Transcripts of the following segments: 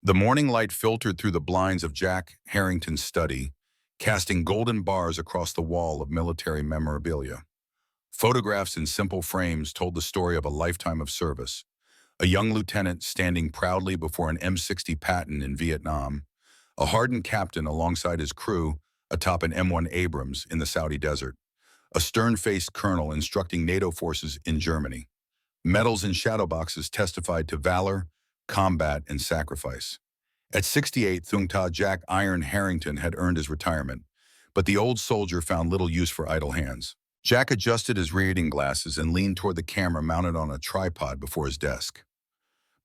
The morning light filtered through the blinds of Jack Harrington's study, casting golden bars across the wall of military memorabilia. Photographs in simple frames told the story of a lifetime of service. A young lieutenant standing proudly before an M60 Patton in Vietnam, a hardened captain alongside his crew atop an M1 Abrams in the Saudi desert, a stern-faced colonel instructing NATO forces in Germany. Medals and shadow boxes testified to valor, combat, and sacrifice. At 68, Thung Ta Jack Iron Harrington had earned his retirement, but the old soldier found little use for idle hands. Jack adjusted his reading glasses and leaned toward the camera mounted on a tripod before his desk.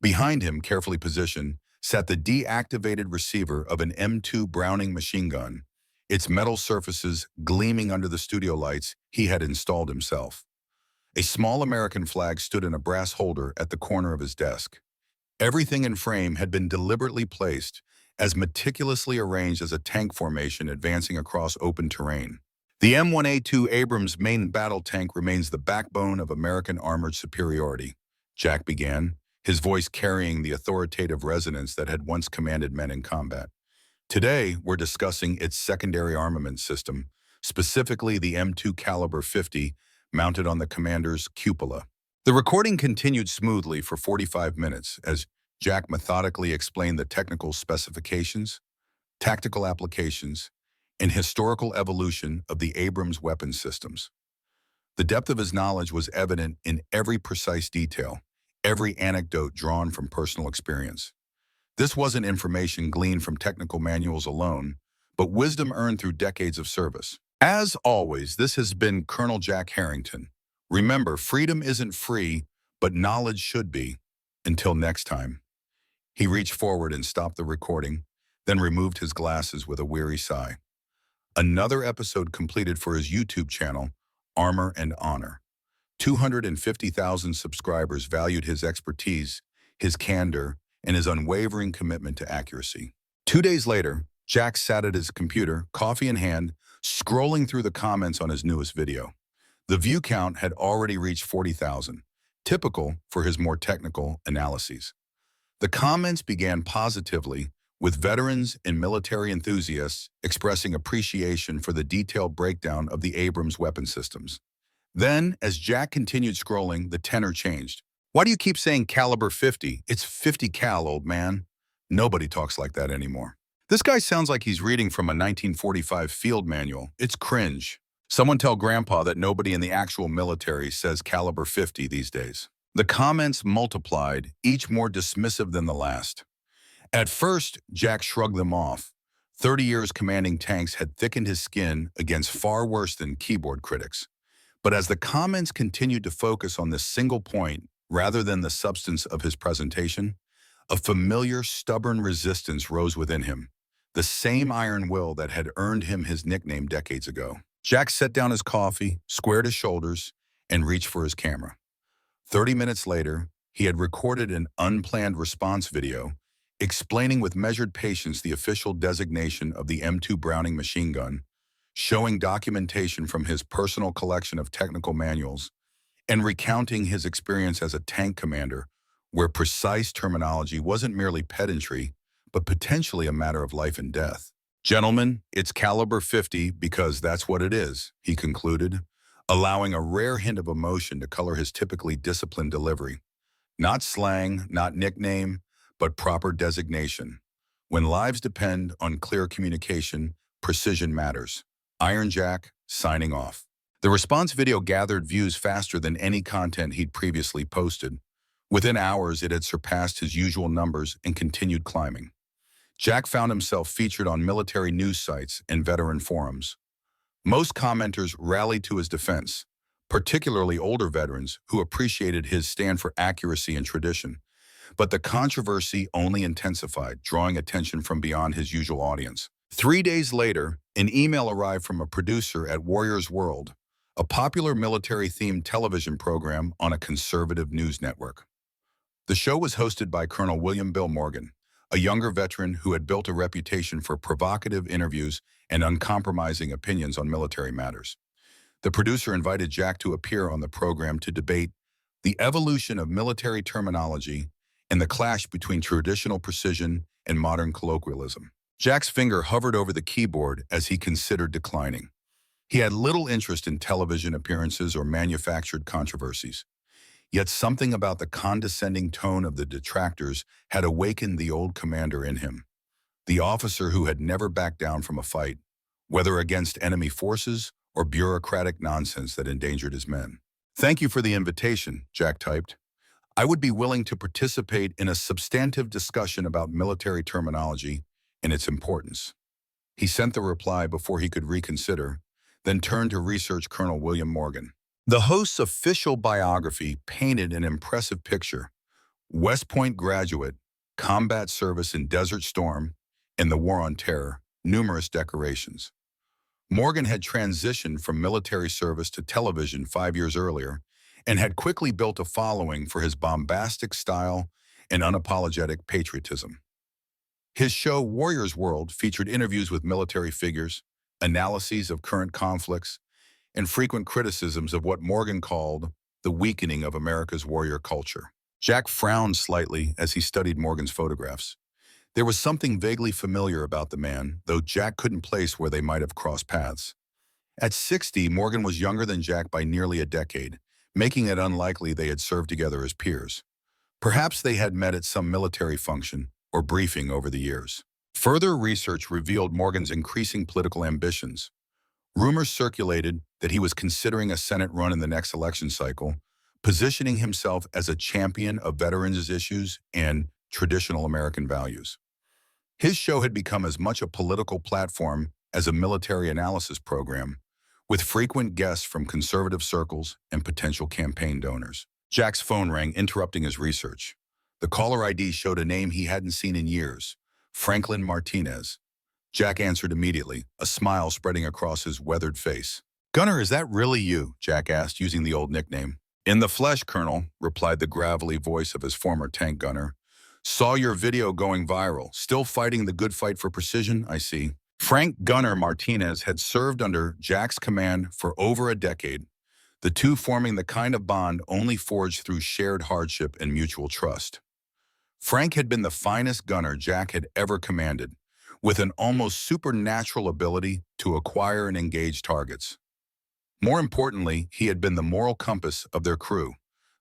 Behind him, carefully positioned, sat the deactivated receiver of an M2 Browning machine gun, its metal surfaces gleaming under the studio lights he had installed himself. A small American flag stood in a brass holder at the corner of his desk. Everything in frame had been deliberately placed, as meticulously arranged as a tank formation advancing across open terrain. The M1A2 Abrams main battle tank remains the backbone of American armored superiority, Jack began, his voice carrying the authoritative resonance that had once commanded men in combat. Today, we're discussing its secondary armament system, specifically the M2 caliber 50, mounted on the commander's cupola. The recording continued smoothly for 45 minutes as Jack methodically explained the technical specifications, tactical applications, and historical evolution of the Abrams weapon systems. The depth of his knowledge was evident in every precise detail, every anecdote drawn from personal experience. This wasn't information gleaned from technical manuals alone, but wisdom earned through decades of service. As always, this has been Colonel Jack Harrington. Remember, freedom isn't free, but knowledge should be. Until next time. He reached forward and stopped the recording, then removed his glasses with a weary sigh. Another episode completed for his YouTube channel, Armor and Honor. 250,000 subscribers valued his expertise, his candor, and his unwavering commitment to accuracy. 2 days later, Jack sat at his computer, coffee in hand, scrolling through the comments on his newest video. The view count had already reached 40,000, typical for his more technical analyses. The comments began positively, with veterans and military enthusiasts expressing appreciation for the detailed breakdown of the Abrams weapon systems. Then, as Jack continued scrolling, the tenor changed. "Why do you keep saying caliber 50? It's 50 cal, old man." Nobody talks like that anymore. This guy sounds like he's reading from a 1945 field manual. It's cringe. Someone tell Grandpa that nobody in the actual military says caliber 50 these days. The comments multiplied, each more dismissive than the last. At first, Jack shrugged them off. 30 years commanding tanks had thickened his skin against far worse than keyboard critics. But as the comments continued to focus on this single point rather than the substance of his presentation, a familiar, stubborn resistance rose within him, the same iron will that had earned him his nickname decades ago. Jack set down his coffee, squared his shoulders, and reached for his camera. 30 minutes later, he had recorded an unplanned response video explaining with measured patience the official designation of the M2 Browning machine gun, showing documentation from his personal collection of technical manuals, and recounting his experience as a tank commander, where precise terminology wasn't merely pedantry, but potentially a matter of life and death. "Gentlemen, it's caliber 50 because that's what it is," he concluded, allowing a rare hint of emotion to color his typically disciplined delivery. Not slang, not nickname, but proper designation. When lives depend on clear communication, precision matters. Iron Jack, signing off. The response video gathered views faster than any content he'd previously posted. Within hours, it had surpassed his usual numbers and continued climbing. Jack found himself featured on military news sites and veteran forums. Most commenters rallied to his defense, particularly older veterans who appreciated his stand for accuracy and tradition. But the controversy only intensified, drawing attention from beyond his usual audience. 3 days later, an email arrived from a producer at Warrior's World, a popular military-themed television program on a conservative news network. The show was hosted by Colonel William Bill Morgan, a younger veteran who had built a reputation for provocative interviews and uncompromising opinions on military matters. The producer invited Jack to appear on the program to debate the evolution of military terminology and the clash between traditional precision and modern colloquialism. Jack's finger hovered over the keyboard as he considered declining. He had little interest in television appearances or manufactured controversies. Yet something about the condescending tone of the detractors had awakened the old commander in him, the officer who had never backed down from a fight, whether against enemy forces or bureaucratic nonsense that endangered his men. "Thank you for the invitation," Jack typed. "I would be willing to participate in a substantive discussion about military terminology and its importance." He sent the reply before he could reconsider, then turned to research Colonel William Morgan. The host's official biography painted an impressive picture: West Point graduate, combat service in Desert Storm, and the War on Terror, numerous decorations. Morgan had transitioned from military service to television 5 years earlier and had quickly built a following for his bombastic style and unapologetic patriotism. His show Warrior's World featured interviews with military figures, analyses of current conflicts, and frequent criticisms of what Morgan called the weakening of America's warrior culture. Jack frowned slightly as he studied Morgan's photographs. There was something vaguely familiar about the man, though Jack couldn't place where they might have crossed paths. At 60, Morgan was younger than Jack by nearly a decade, making it unlikely they had served together as peers. Perhaps they had met at some military function or briefing over the years. Further research revealed Morgan's increasing political ambitions. Rumors circulated that he was considering a Senate run in the next election cycle, positioning himself as a champion of veterans' issues and traditional American values. His show had become as much a political platform as a military analysis program, with frequent guests from conservative circles and potential campaign donors. Jack's phone rang, interrupting his research. The caller ID showed a name he hadn't seen in years: Franklin Martinez. Jack answered immediately, a smile spreading across his weathered face. "Gunner, is that really you?" Jack asked, using the old nickname. "In the flesh, Colonel," replied the gravelly voice of his former tank gunner. "Saw your video going viral. Still fighting the good fight for precision, I see." Frank Gunner Martinez had served under Jack's command for over a decade, the two forming the kind of bond only forged through shared hardship and mutual trust. Frank had been the finest gunner Jack had ever commanded, with an almost supernatural ability to acquire and engage targets. More importantly, he had been the moral compass of their crew,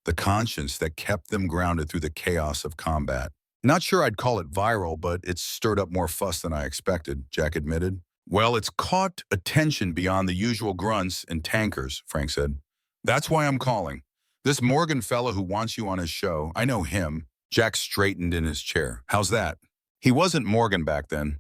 the conscience that kept them grounded through the chaos of combat. "Not sure I'd call it viral, but it's stirred up more fuss than I expected," Jack admitted. "Well, it's caught attention beyond the usual grunts and tankers," Frank said. "That's why I'm calling. This Morgan fellow who wants you on his show, I know him." Jack straightened in his chair. "How's that?" "He wasn't Morgan back then.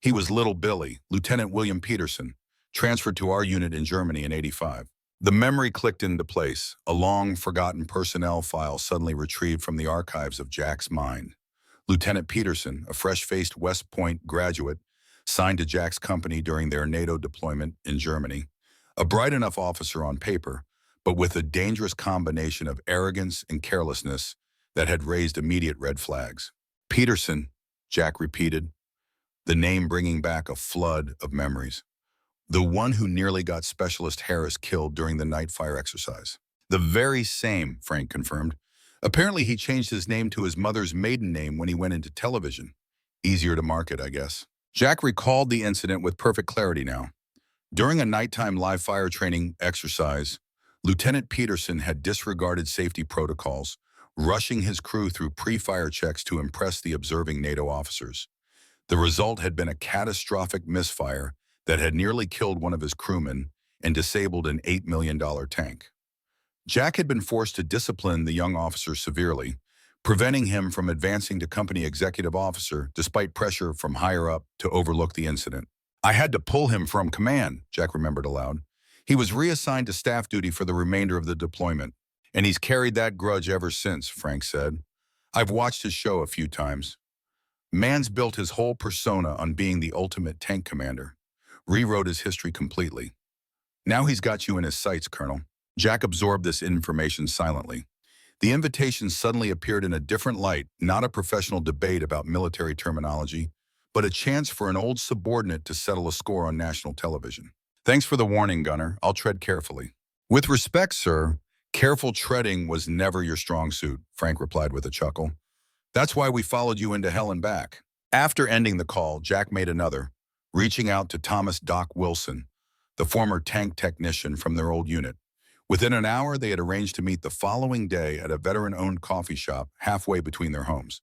He was Little Billy, Lieutenant William Peterson, transferred to our unit in Germany in '85. The memory clicked into place, a long, forgotten personnel file suddenly retrieved from the archives of Jack's mind. Lieutenant Peterson, a fresh-faced West Point graduate, signed to Jack's company during their NATO deployment in Germany. A bright enough officer on paper, but with a dangerous combination of arrogance and carelessness that had raised immediate red flags. "Peterson," Jack repeated, the name bringing back a flood of memories. "The one who nearly got Specialist Harris killed during the night fire exercise." "The very same," Frank confirmed. "Apparently he changed his name to his mother's maiden name when he went into television. Easier to market, I guess." Jack recalled the incident with perfect clarity now. During a nighttime live fire training exercise, Lieutenant Peterson had disregarded safety protocols, rushing his crew through pre-fire checks to impress the observing NATO officers. The result had been a catastrophic misfire that had nearly killed one of his crewmen and disabled an $8 million tank. Jack had been forced to discipline the young officer severely, preventing him from advancing to company executive officer despite pressure from higher up to overlook the incident. "I had to pull him from command," Jack remembered aloud. "He was reassigned to staff duty for the remainder of the deployment, and he's carried that grudge ever since," Frank said. "I've watched his show a few times. Man's built his whole persona on being the ultimate tank commander. Rewrote his history completely. Now he's got you in his sights, Colonel." Jack absorbed this information silently. The invitation suddenly appeared in a different light, not a professional debate about military terminology, but a chance for an old subordinate to settle a score on national television. "Thanks for the warning, Gunner. I'll tread carefully." "With respect, sir, careful treading was never your strong suit," Frank replied with a chuckle. "That's why we followed you into hell and back." After ending the call, Jack made another, reaching out to Thomas Doc Wilson, the former tank technician from their old unit. Within an hour, they had arranged to meet the following day at a veteran-owned coffee shop halfway between their homes.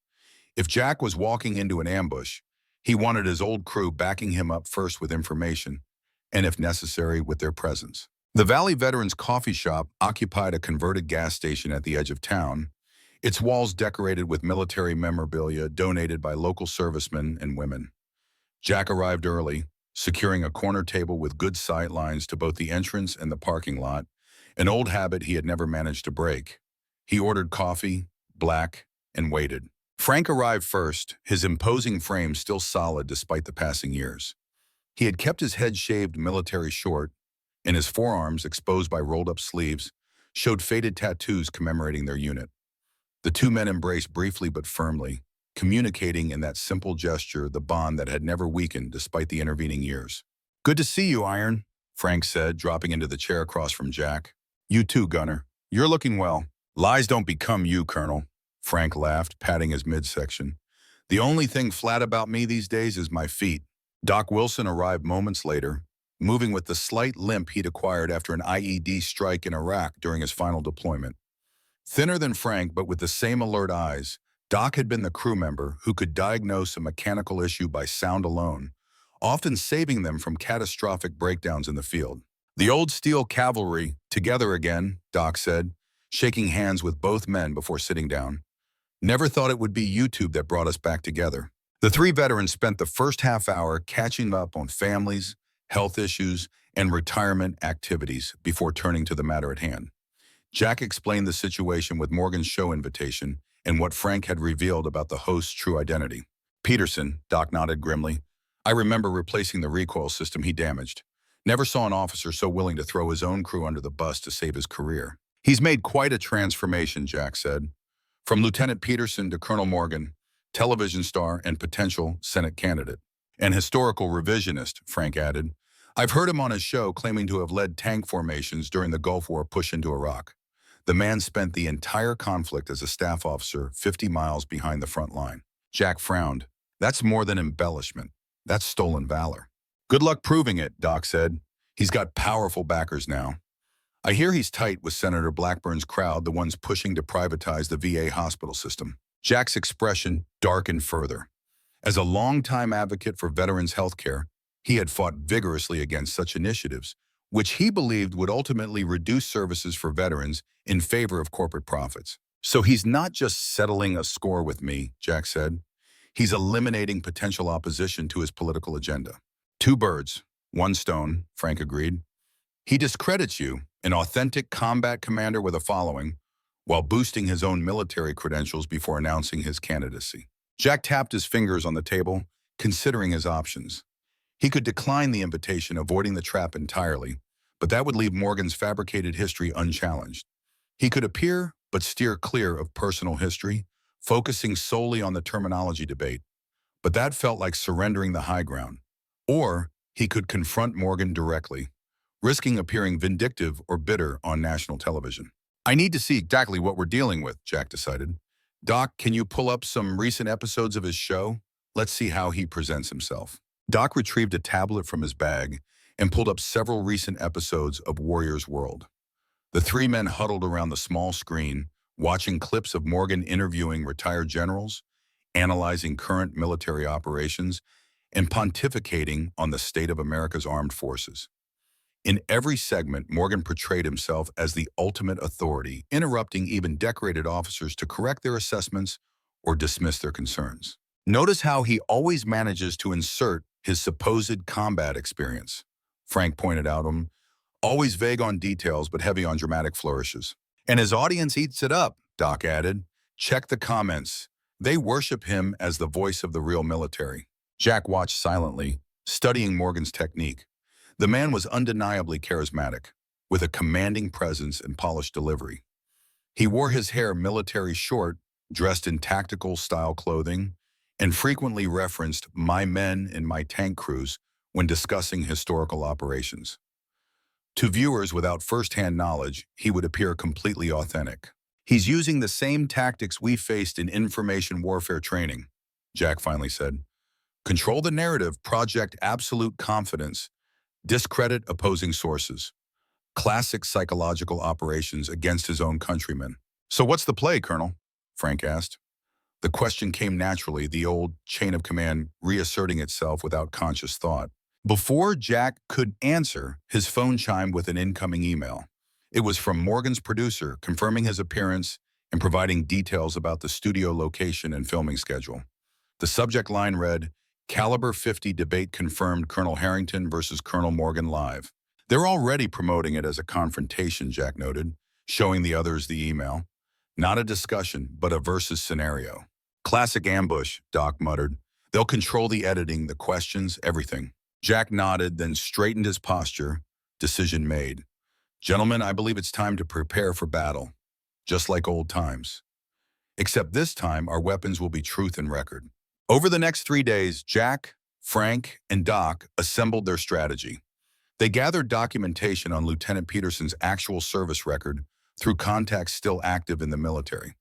If Jack was walking into an ambush, he wanted his old crew backing him up first with information, and if necessary, with their presence. The Valley Veterans Coffee Shop occupied a converted gas station at the edge of town, its walls decorated with military memorabilia donated by local servicemen and women. Jack arrived early, securing a corner table with good sight lines to both the entrance and the parking lot, an old habit he had never managed to break. He ordered coffee, black, and waited. Frank arrived first, his imposing frame still solid despite the passing years. He had kept his head shaved military short, and his forearms, exposed by rolled-up sleeves, showed faded tattoos commemorating their unit. The two men embraced briefly but firmly, communicating in that simple gesture the bond that had never weakened despite the intervening years. "Good to see you, Iron," Frank said, dropping into the chair across from Jack. "You too, Gunner. You're looking well." "Lies don't become you, Colonel," Frank laughed, patting his midsection. "The only thing flat about me these days is my feet." Doc Wilson arrived moments later, moving with the slight limp he'd acquired after an IED strike in Iraq during his final deployment. Thinner than Frank, but with the same alert eyes, Doc had been the crew member who could diagnose a mechanical issue by sound alone, often saving them from catastrophic breakdowns in the field. "The old steel cavalry, together again," Doc said, shaking hands with both men before sitting down. "Never thought it would be YouTube that brought us back together." The three veterans spent the first half hour catching up on families, health issues, and retirement activities before turning to the matter at hand. Jack explained the situation with Morgan's show invitation and what Frank had revealed about the host's true identity. "Peterson," Doc nodded grimly. "I remember replacing the recoil system he damaged. Never saw an officer so willing to throw his own crew under the bus to save his career." "He's made quite a transformation," Jack said. "From Lieutenant Peterson to Colonel Morgan, television star and potential Senate candidate. An historical revisionist," Frank added. "I've heard him on his show claiming to have led tank formations during the Gulf War push into Iraq. The man spent the entire conflict as a staff officer 50 miles behind the front line." Jack frowned. "That's more than embellishment. That's stolen valor." "Good luck proving it," Doc said. "He's got powerful backers now. I hear he's tight with Senator Blackburn's crowd, the ones pushing to privatize the VA hospital system." Jack's expression darkened further. As a longtime advocate for veterans' health care, he had fought vigorously against such initiatives, which he believed would ultimately reduce services for veterans in favor of corporate profits. "So he's not just settling a score with me," Jack said. "He's eliminating potential opposition to his political agenda." "Two birds, one stone," Frank agreed. "He discredits you, an authentic combat commander with a following, while boosting his own military credentials before announcing his candidacy." Jack tapped his fingers on the table, considering his options. He could decline the invitation, avoiding the trap entirely, but that would leave Morgan's fabricated history unchallenged. He could appear, but steer clear of personal history, focusing solely on the terminology debate, but that felt like surrendering the high ground. Or he could confront Morgan directly, risking appearing vindictive or bitter on national television. "I need to see exactly what we're dealing with," Jack decided. "Doc, can you pull up some recent episodes of his show? Let's see how he presents himself." Doc retrieved a tablet from his bag and pulled up several recent episodes of Warrior's World. The three men huddled around the small screen, watching clips of Morgan interviewing retired generals, analyzing current military operations, and pontificating on the state of America's armed forces. In every segment, Morgan portrayed himself as the ultimate authority, interrupting even decorated officers to correct their assessments or dismiss their concerns. "Notice how he always manages to insert his supposed combat experience," Frank pointed out to him, "always vague on details but heavy on dramatic flourishes. And his audience eats it up," Doc added. "Check the comments. They worship him as the voice of the real military." Jack watched silently, studying Morgan's technique. The man was undeniably charismatic, with a commanding presence and polished delivery. He wore his hair military short, dressed in tactical-style clothing, and frequently referenced "my men and my tank crews" when discussing historical operations. To viewers without first-hand knowledge, he would appear completely authentic. "He's using the same tactics we faced in information warfare training," Jack finally said. Control the narrative, project absolute confidence, discredit opposing sources. Classic psychological operations against his own countrymen. "So what's the play, Colonel?" Frank asked. The question came naturally, the old chain of command reasserting itself without conscious thought. Before Jack could answer, his phone chimed with an incoming email. It was from Morgan's producer, confirming his appearance and providing details about the studio location and filming schedule. The subject line read, "Caliber 50 debate confirmed, Colonel Harrington versus Colonel Morgan live." "They're already promoting it as a confrontation," Jack noted, showing the others the email. "Not a discussion, but a versus scenario." "Classic ambush," Doc muttered. "They'll control the editing, the questions, everything." Jack nodded, then straightened his posture. Decision made. "Gentlemen, I believe it's time to prepare for battle, just like old times. Except this time, our weapons will be truth and record." Over the next 3 days, Jack, Frank, and Doc assembled their strategy. They gathered documentation on Lieutenant Peterson's actual service record through contacts still active in the military.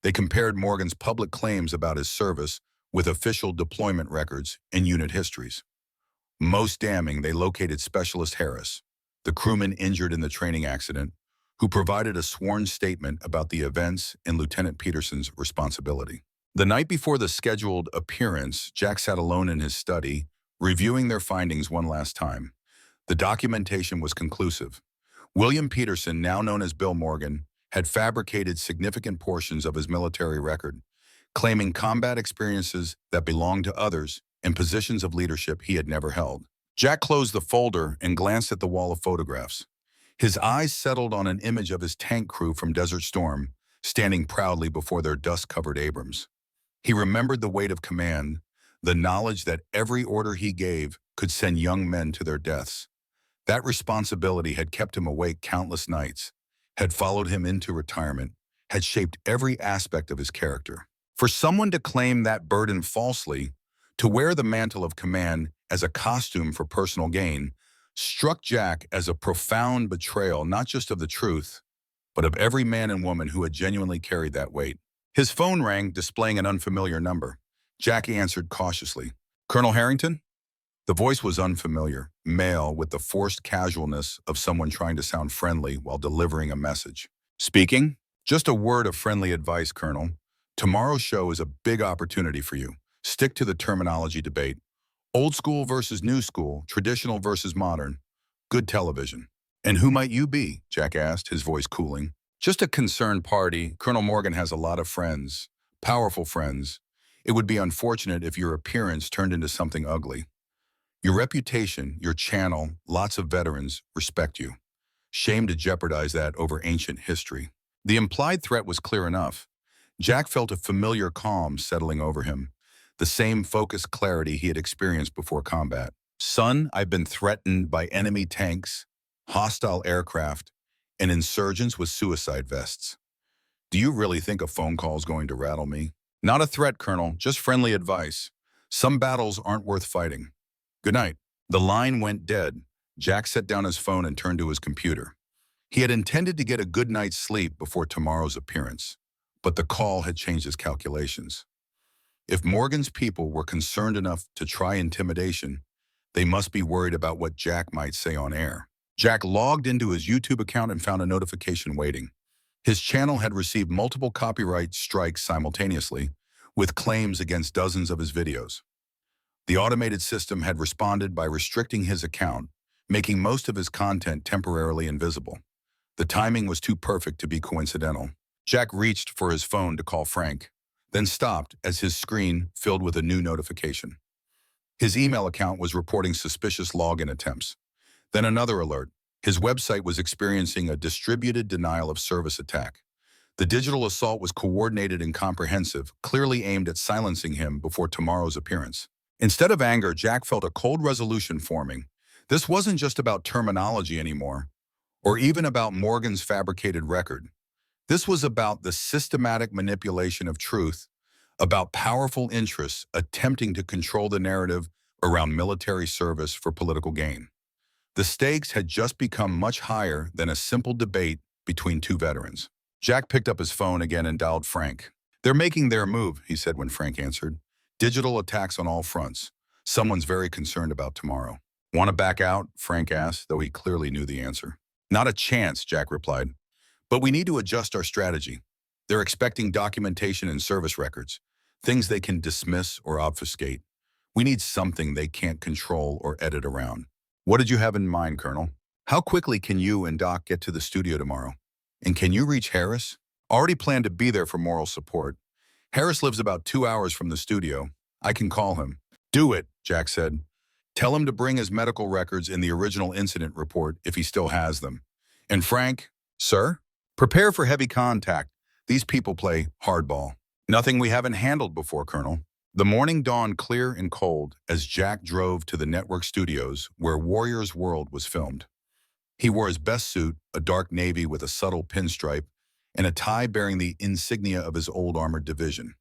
They compared Morgan's public claims about his service with official deployment records and unit histories. Most damning, they located Specialist Harris, the crewman injured in the training accident, who provided a sworn statement about the events and Lieutenant Peterson's responsibility. The night before the scheduled appearance, Jack sat alone in his study, reviewing their findings one last time. The documentation was conclusive. William Peterson, now known as Bill Morgan, had fabricated significant portions of his military record, claiming combat experiences that belonged to others in positions of leadership he had never held. Jack closed the folder and glanced at the wall of photographs. His eyes settled on an image of his tank crew from Desert Storm, standing proudly before their dust-covered Abrams. He remembered the weight of command, the knowledge that every order he gave could send young men to their deaths. That responsibility had kept him awake countless nights, had followed him into retirement, had shaped every aspect of his character. For someone to claim that burden falsely, to wear the mantle of command as a costume for personal gain, struck Jack as a profound betrayal not just of the truth, but of every man and woman who had genuinely carried that weight. His phone rang, displaying an unfamiliar number. Jack answered cautiously. "Colonel Harrington?" The voice was unfamiliar, male, with the forced casualness of someone trying to sound friendly while delivering a message. "Speaking? Just a word of friendly advice, Colonel. Tomorrow's show is a big opportunity for you. Stick to the terminology debate. Old school versus new school, traditional versus modern. Good television." "And who might you be?" Jack asked, his voice cooling. "Just a concerned party. Colonel Morgan has a lot of friends, powerful friends. It would be unfortunate if your appearance turned into something ugly. Your reputation, your channel, lots of veterans respect you. Shame to jeopardize that over ancient history." The implied threat was clear enough. Jack felt a familiar calm settling over him, the same focused clarity he had experienced before combat. "Son, I've been threatened by enemy tanks, hostile aircraft, and insurgents with suicide vests. Do you really think a phone call is going to rattle me?" "Not a threat, Colonel, just friendly advice. Some battles aren't worth fighting. Good night." The line went dead. Jack set down his phone and turned to his computer. He had intended to get a good night's sleep before tomorrow's appearance, but the call had changed his calculations. If Morgan's people were concerned enough to try intimidation, they must be worried about what Jack might say on air. Jack logged into his YouTube account and found a notification waiting. His channel had received multiple copyright strikes simultaneously, with claims against dozens of his videos. The automated system had responded by restricting his account, making most of his content temporarily invisible. The timing was too perfect to be coincidental. Jack reached for his phone to call Frank, then stopped as his screen filled with a new notification. His email account was reporting suspicious login attempts. Then another alert. His website was experiencing a distributed denial of service attack. The digital assault was coordinated and comprehensive, clearly aimed at silencing him before tomorrow's appearance. Instead of anger, Jack felt a cold resolution forming. This wasn't just about terminology anymore, or even about Morgan's fabricated record. This was about the systematic manipulation of truth, about powerful interests attempting to control the narrative around military service for political gain. The stakes had just become much higher than a simple debate between two veterans. Jack picked up his phone again and dialed Frank. "They're making their move," he said when Frank answered. "Digital attacks on all fronts. Someone's very concerned about tomorrow. Want to back out? Frank asked, though he clearly knew the answer. Not a chance, Jack replied. But we need to adjust our strategy. They're expecting documentation and service records, things they can dismiss or obfuscate. We need something they can't control or edit around. What did you have in mind, Colonel? How quickly can you and Doc get to the studio tomorrow? And can you reach Harris? Already planned to be there for moral support. Harris lives about 2 hours from the studio. I can call him. Do it, Jack said. Tell him to bring his medical records in the original incident report if he still has them. And Frank, sir, prepare for heavy contact. These people play hardball. Nothing we haven't handled before, Colonel. The morning dawned clear and cold as Jack drove to the network studios where Warrior's World was filmed. He wore his best suit, a dark navy with a subtle pinstripe, and a tie bearing the insignia of his old armored division.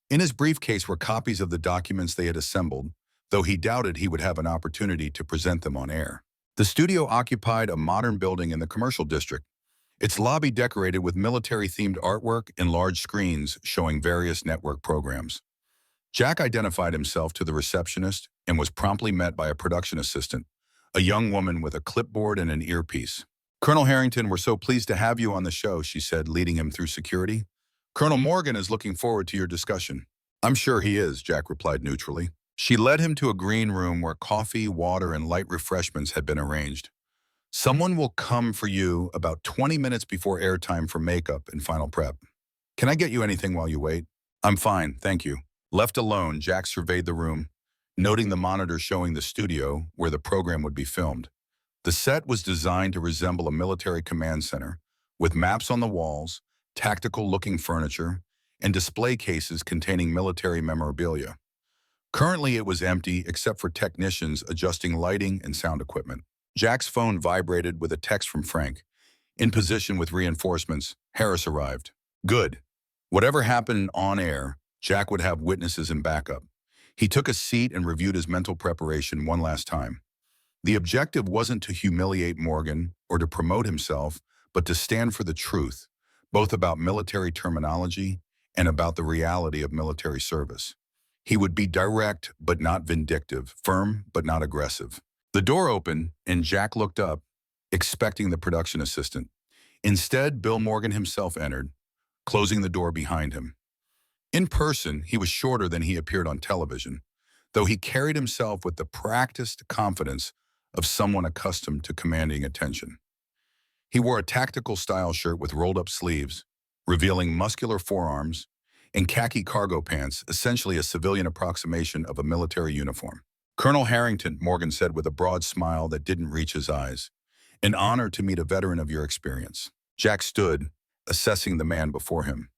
In his briefcase were copies of the documents they had assembled, though he doubted he would have an opportunity to present them on air. The studio occupied a modern building in the commercial district, its lobby decorated with military-themed artwork and large screens showing various network programs. Jack identified himself to the receptionist and was promptly met by a production assistant, a young woman with a clipboard and an earpiece. Colonel Harrington, we're so pleased to have you on the show, she said, leading him through security. Colonel Morgan is looking forward to your discussion. I'm sure he is, Jack replied neutrally. She led him to a green room where coffee, water, and light refreshments had been arranged. Someone will come for you about 20 minutes before airtime for makeup and final prep. Can I get you anything while you wait? I'm fine, thank you. Left alone, Jack surveyed the room, noting the monitor showing the studio where the program would be filmed. The set was designed to resemble a military command center, with maps on the walls, tactical-looking furniture, and display cases containing military memorabilia. Currently, it was empty except for technicians adjusting lighting and sound equipment. Jack's phone vibrated with a text from Frank. In position with reinforcements, Harris arrived. Good. Whatever happened on air, Jack would have witnesses and backup. He took a seat and reviewed his mental preparation one last time. The objective wasn't to humiliate Morgan or to promote himself, but to stand for the truth, both about military terminology and about the reality of military service. He would be direct but not vindictive, firm but not aggressive. The door opened and Jack looked up, expecting the production assistant. Instead, Bill Morgan himself entered, closing the door behind him. In person, he was shorter than he appeared on television, though he carried himself with the practiced confidence of someone accustomed to commanding attention. He wore a tactical-style shirt with rolled-up sleeves, revealing muscular forearms, and khaki cargo pants, essentially a civilian approximation of a military uniform. Colonel Harrington, Morgan said with a broad smile that didn't reach his eyes. An honor to meet a veteran of your experience. Jack stood, assessing the man before him.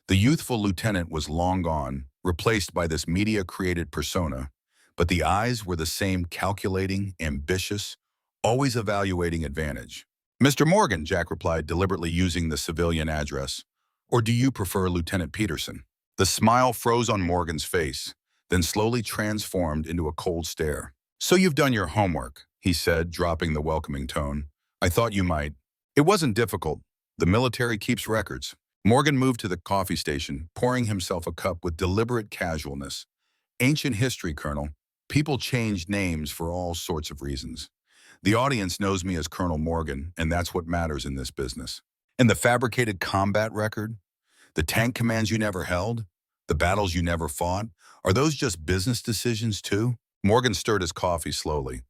The youthful lieutenant was long gone, replaced by this media-created persona, but the eyes were the same calculating, ambitious, always evaluating advantage. Mr. Morgan, Jack replied, deliberately using the civilian address. Or do you prefer Lieutenant Peterson? The smile froze on Morgan's face, then slowly transformed into a cold stare. So you've done your homework, he said, dropping the welcoming tone. I thought you might. It wasn't difficult. The military keeps records. Morgan moved to the coffee station, pouring himself a cup with deliberate casualness. Ancient history, Colonel. People changed names for all sorts of reasons. The audience knows me as Colonel Morgan, and that's what matters in this business. And the fabricated combat record? The tank commands you never held? The battles you never fought? Are those just business decisions too? Morgan stirred his coffee slowly.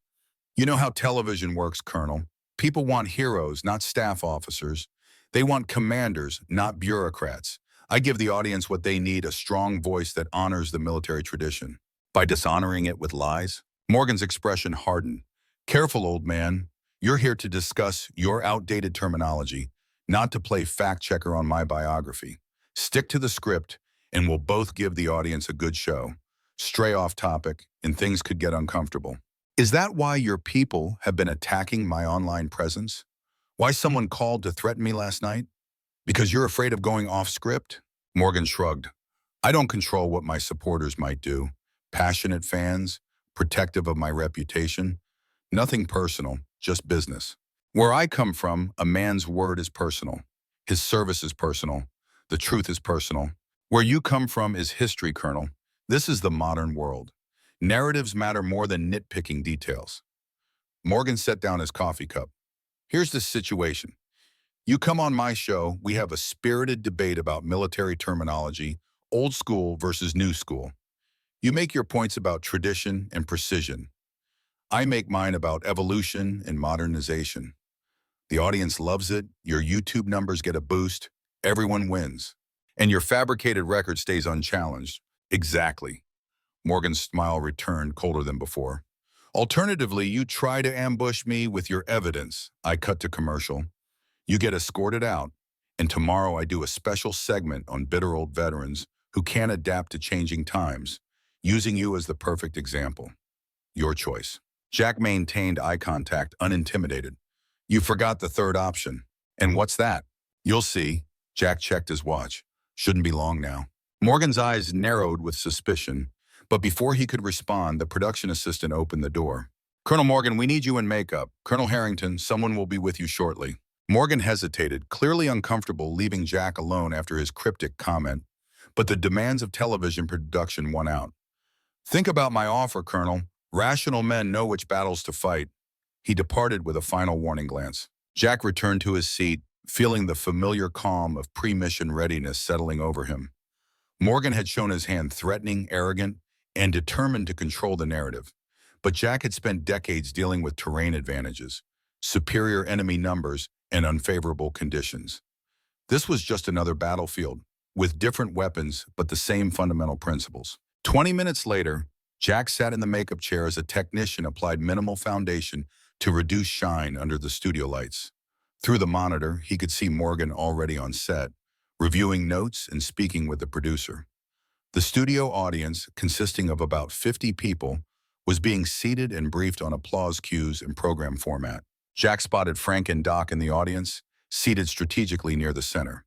You know how television works, Colonel. People want heroes, not staff officers. They want commanders, not bureaucrats. I give the audience what they need, a strong voice that honors the military tradition. By dishonoring it with lies? Morgan's expression hardened. Careful, old man. You're here to discuss your outdated terminology, not to play fact-checker on my biography. Stick to the script, and we'll both give the audience a good show. Stray off topic, and things could get uncomfortable. Is that why your people have been attacking my online presence? Why someone called to threaten me last night? Because you're afraid of going off script? Morgan shrugged. I don't control what my supporters might do. Passionate fans, protective of my reputation. Nothing personal, just business. Where I come from, a man's word is personal. His service is personal. The truth is personal. Where you come from is history, Colonel. This is the modern world. Narratives matter more than nitpicking details. Morgan set down his coffee cup. Here's the situation. You come on my show, we have a spirited debate about military terminology, old school versus new school. You make your points about tradition and precision. I make mine about evolution and modernization. The audience loves it, your YouTube numbers get a boost, everyone wins. And your fabricated record stays unchallenged. Exactly. Morgan's smile returned colder than before. Alternatively, you try to ambush me with your evidence. I cut to commercial. You get escorted out, and tomorrow I do a special segment on bitter old veterans who can't adapt to changing times, using you as the perfect example. Your choice. Jack maintained eye contact, unintimidated. You forgot the third option. And what's that? You'll see. Jack checked his watch. Shouldn't be long now. Morgan's eyes narrowed with suspicion, but before he could respond, the production assistant opened the door. Colonel Morgan, we need you in makeup. Colonel Harrington, someone will be with you shortly. Morgan hesitated, clearly uncomfortable leaving Jack alone after his cryptic comment, but the demands of television production won out. Think about my offer, Colonel. Rational men know which battles to fight. He departed with a final warning glance. Jack returned to his seat, feeling the familiar calm of pre-mission readiness settling over him. Morgan had shown his hand threatening, arrogant, and determined to control the narrative. But Jack had spent decades dealing with terrain advantages, superior enemy numbers, and unfavorable conditions. This was just another battlefield, with different weapons but the same fundamental principles. 20 minutes later, Jack sat in the makeup chair as a technician applied minimal foundation to reduce shine under the studio lights. Through the monitor, he could see Morgan already on set, reviewing notes and speaking with the producer. The studio audience, consisting of about 50 people, was being seated and briefed on applause cues and program format. Jack spotted Frank and Doc in the audience, seated strategically near the center.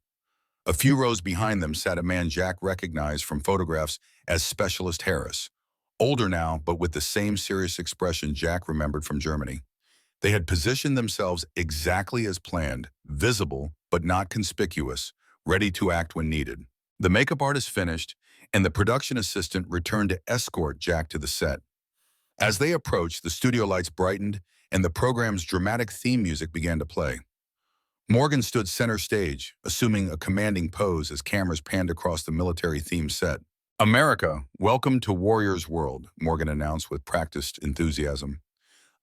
A few rows behind them sat a man Jack recognized from photographs as Specialist Harris, older now but with the same serious expression Jack remembered from Germany. They had positioned themselves exactly as planned, visible but not conspicuous, ready to act when needed. The makeup artist finished, and the production assistant returned to escort Jack to the set. As they approached, the studio lights brightened, and the program's dramatic theme music began to play. Morgan stood center stage, assuming a commanding pose as cameras panned across the military-themed set. "America, welcome to Warrior's World," Morgan announced with practiced enthusiasm.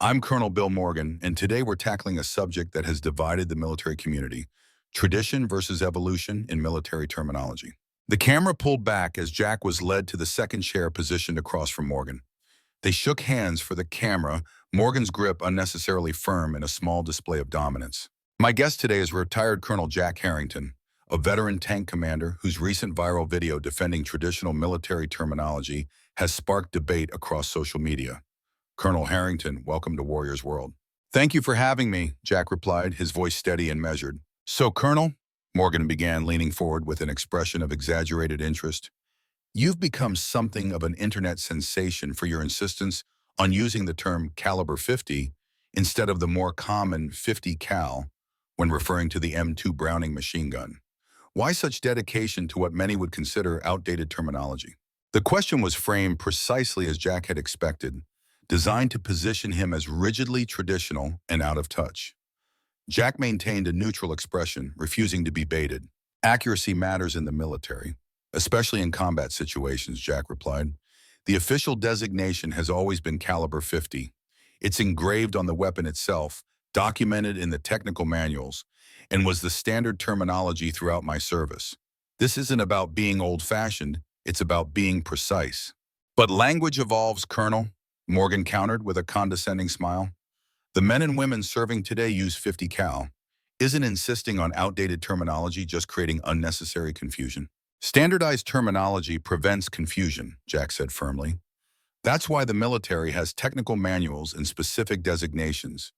"I'm Colonel Bill Morgan, and today we're tackling a subject that has divided the military community: tradition versus evolution in military terminology." The camera pulled back as Jack was led to the second chair positioned across from Morgan. They shook hands for the camera, Morgan's grip unnecessarily firm in a small display of dominance. My guest today is retired Colonel Jack Harrington, a veteran tank commander whose recent viral video defending traditional military terminology has sparked debate across social media. Colonel Harrington, welcome to Warrior's World. "Thank you for having me," Jack replied, his voice steady and measured. "So, Colonel," Morgan began, leaning forward with an expression of exaggerated interest, "you've become something of an internet sensation for your insistence on using the term caliber 50 instead of the more common 50 cal when referring to the M2 Browning machine gun. Why such dedication to what many would consider outdated terminology?" The question was framed precisely as Jack had expected, designed to position him as rigidly traditional and out of touch. Jack maintained a neutral expression, refusing to be baited. "Accuracy matters in the military, especially in combat situations," Jack replied. "The official designation has always been caliber 50. It's engraved on the weapon itself, documented in the technical manuals, and was the standard terminology throughout my service. This isn't about being old-fashioned, it's about being precise." "But language evolves, Colonel," Morgan countered with a condescending smile. "The men and women serving today use 50 cal. Isn't insisting on outdated terminology just creating unnecessary confusion?" "Standardized terminology prevents confusion," Jack said firmly. "That's why the military has technical manuals and specific designations.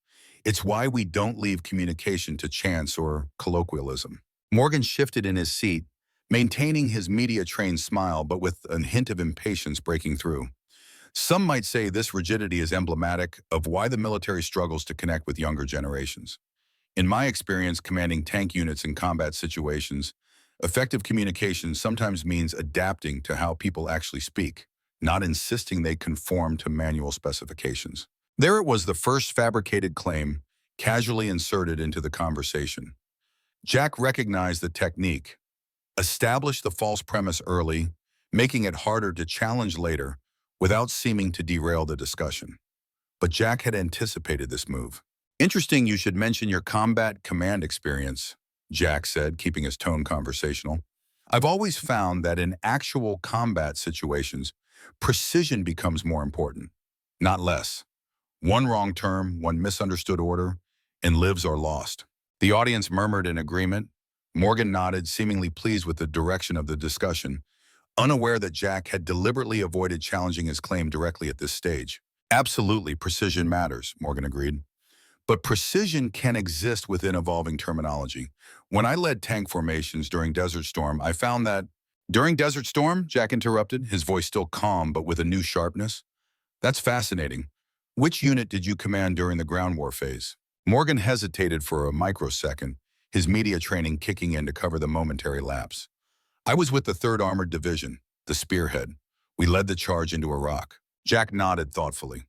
It's why we don't leave communication to chance or colloquialism." Morgan shifted in his seat, maintaining his media-trained smile but with a hint of impatience breaking through. "Some might say this rigidity is emblematic of why the military struggles to connect with younger generations. In my experience commanding tank units in combat situations, effective communication sometimes means adapting to how people actually speak, not insisting they conform to manual specifications. There it was, the first fabricated claim, casually inserted into the conversation. Jack recognized the technique, established the false premise early, making it harder to challenge later without seeming to derail the discussion. But Jack had anticipated this move. "Interesting you should mention your combat command experience," Jack said, keeping his tone conversational. "I've always found that in actual combat situations, precision becomes more important, not less. One wrong term, one misunderstood order, and lives are lost." The audience murmured in agreement. Morgan nodded, seemingly pleased with the direction of the discussion, unaware that Jack had deliberately avoided challenging his claim directly at this stage. "Absolutely, precision matters," Morgan agreed. "But precision can exist within evolving terminology. When I led tank formations during Desert Storm, I found that—" "During Desert Storm?" Jack interrupted, his voice still calm but with a new sharpness. "That's fascinating. Which unit did you command during the ground war phase?" Morgan hesitated for a microsecond, his media training kicking in to cover the momentary lapse. "I was with the 3rd Armored Division, the Spearhead. We led the charge into Iraq." Jack nodded thoughtfully.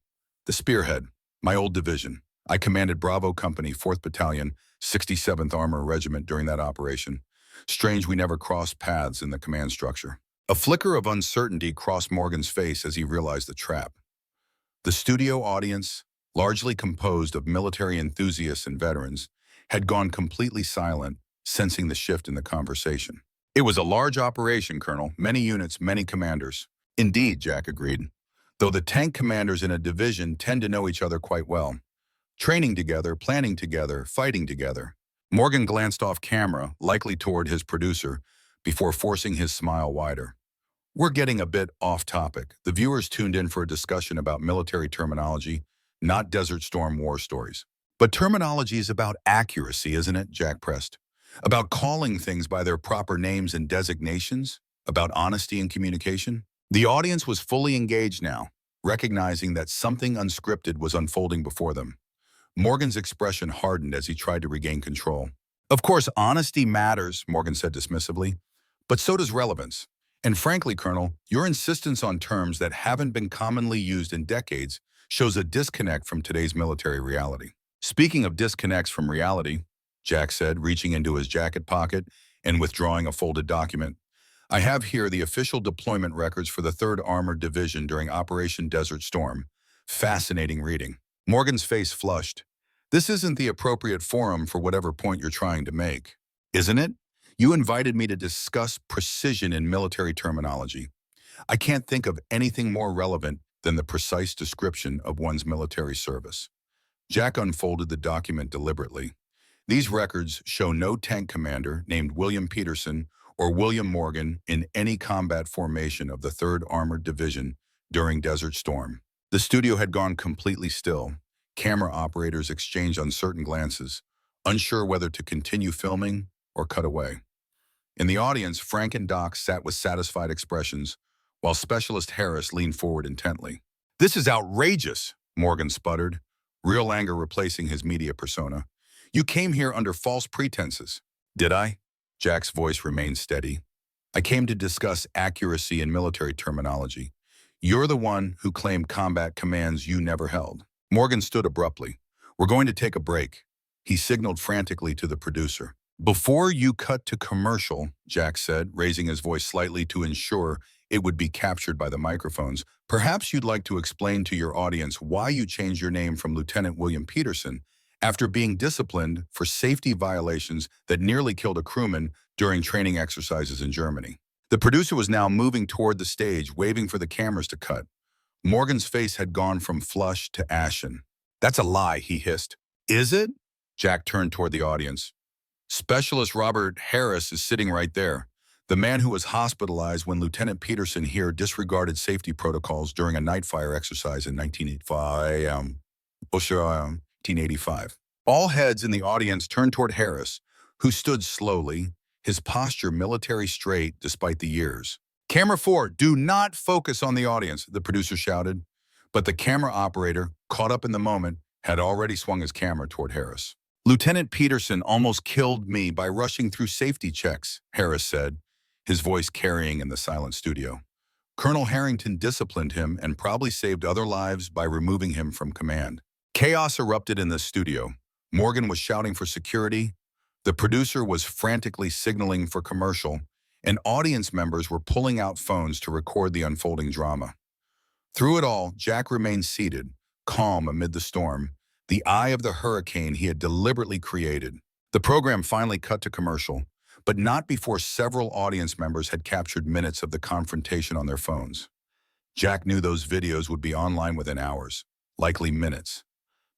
"The Spearhead, my old division. I commanded Bravo Company, 4th Battalion, 67th Armor Regiment during that operation. Strange we never crossed paths in the command structure." A flicker of uncertainty crossed Morgan's face as he realized the trap. The studio audience, largely composed of military enthusiasts and veterans, had gone completely silent, sensing the shift in the conversation. "It was a large operation, Colonel. Many units, many commanders." "Indeed," Jack agreed. "Though the tank commanders in a division tend to know each other quite well. Training together, planning together, fighting together." Morgan glanced off camera, likely toward his producer, before forcing his smile wider. "We're getting a bit off topic. The viewers tuned in for a discussion about military terminology, not Desert Storm war stories." "But terminology is about accuracy, isn't it?" Jack pressed. "About calling things by their proper names and designations? About honesty in communication?" The audience was fully engaged now, recognizing that something unscripted was unfolding before them. Morgan's expression hardened as he tried to regain control. "Of course, honesty matters," Morgan said dismissively, "but so does relevance. And frankly, Colonel, your insistence on terms that haven't been commonly used in decades shows a disconnect from today's military reality." "Speaking of disconnects from reality," Jack said, reaching into his jacket pocket and withdrawing a folded document, "I have here the official deployment records for the 3rd Armored Division during Operation Desert Storm. Fascinating reading." Morgan's face flushed. "This isn't the appropriate forum for whatever point you're trying to make." "Isn't it? You invited me to discuss precision in military terminology. I can't think of anything more relevant than the precise description of one's military service." Jack unfolded the document deliberately. "These records show no tank commander named William Peterson or William Morgan in any combat formation of the 3rd Armored Division during Desert Storm." The studio had gone completely still. Camera operators exchanged uncertain glances, unsure whether to continue filming or cut away. In the audience, Frank and Doc sat with satisfied expressions, while Specialist Harris leaned forward intently. "This is outrageous," Morgan sputtered, real anger replacing his media persona. "You came here under false pretenses." "Did I?" Jack's voice remained steady. "I came to discuss accuracy in military terminology. You're the one who claimed combat commands you never held." Morgan stood abruptly. "We're going to take a break." He signaled frantically to the producer. "Before you cut to commercial," Jack said, raising his voice slightly to ensure it would be captured by the microphones, "perhaps you'd like to explain to your audience why you changed your name from Lieutenant William Peterson after being disciplined for safety violations that nearly killed a crewman during training exercises in Germany." The producer was now moving toward the stage, waving for the cameras to cut. Morgan's face had gone from flush to ashen. "That's a lie," he hissed. "Is it?" Jack turned toward the audience. "Specialist Robert Harris is sitting right there. The man who was hospitalized when Lieutenant Peterson here disregarded safety protocols during a night fire exercise in 1985. All heads in the audience turned toward Harris, who stood slowly, his posture military straight despite the years. "Camera 4, do not focus on the audience," the producer shouted. But the camera operator, caught up in the moment, had already swung his camera toward Harris. "Lieutenant Peterson almost killed me by rushing through safety checks," Harris said, his voice carrying in the silent studio. Colonel Harrington disciplined him and probably saved other lives by removing him from command. Chaos erupted in the studio. Morgan was shouting for security, the producer was frantically signaling for commercial, and audience members were pulling out phones to record the unfolding drama. Through it all, Jack remained seated, calm amid the storm, the eye of the hurricane he had deliberately created. The program finally cut to commercial, but not before several audience members had captured minutes of the confrontation on their phones. Jack knew those videos would be online within hours, likely minutes.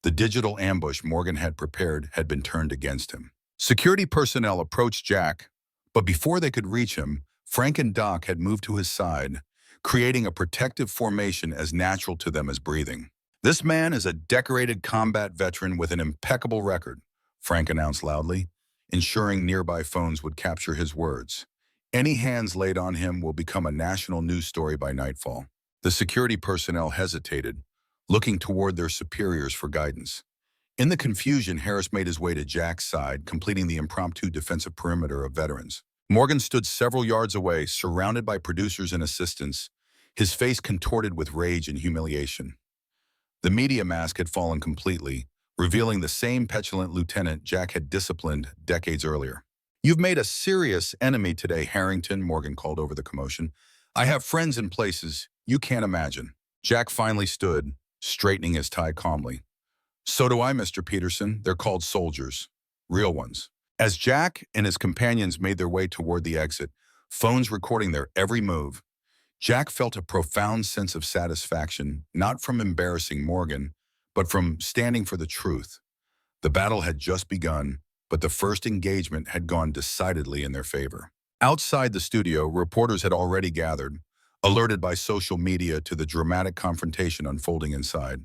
The digital ambush Morgan had prepared had been turned against him. Security personnel approached Jack, but before they could reach him, Frank and Doc had moved to his side, creating a protective formation as natural to them as breathing. "This man is a decorated combat veteran with an impeccable record," Frank announced loudly, ensuring nearby phones would capture his words. "Any hands laid on him will become a national news story by nightfall." The security personnel hesitated, looking toward their superiors for guidance. In the confusion, Harris made his way to Jack's side, completing the impromptu defensive perimeter of veterans. Morgan stood several yards away, surrounded by producers and assistants, his face contorted with rage and humiliation. The media mask had fallen completely, revealing the same petulant lieutenant Jack had disciplined decades earlier. "You've made a serious enemy today, Harrington," Morgan called over the commotion. "I have friends in places you can't imagine." Jack finally stood, straightening his tie calmly. "So do I, Mr. Peterson. They're called soldiers. Real ones." As Jack and his companions made their way toward the exit, phones recording their every move, Jack felt a profound sense of satisfaction, not from embarrassing Morgan, but from standing for the truth. The battle had just begun, but the first engagement had gone decidedly in their favor. Outside the studio, reporters had already gathered, alerted by social media to the dramatic confrontation unfolding inside.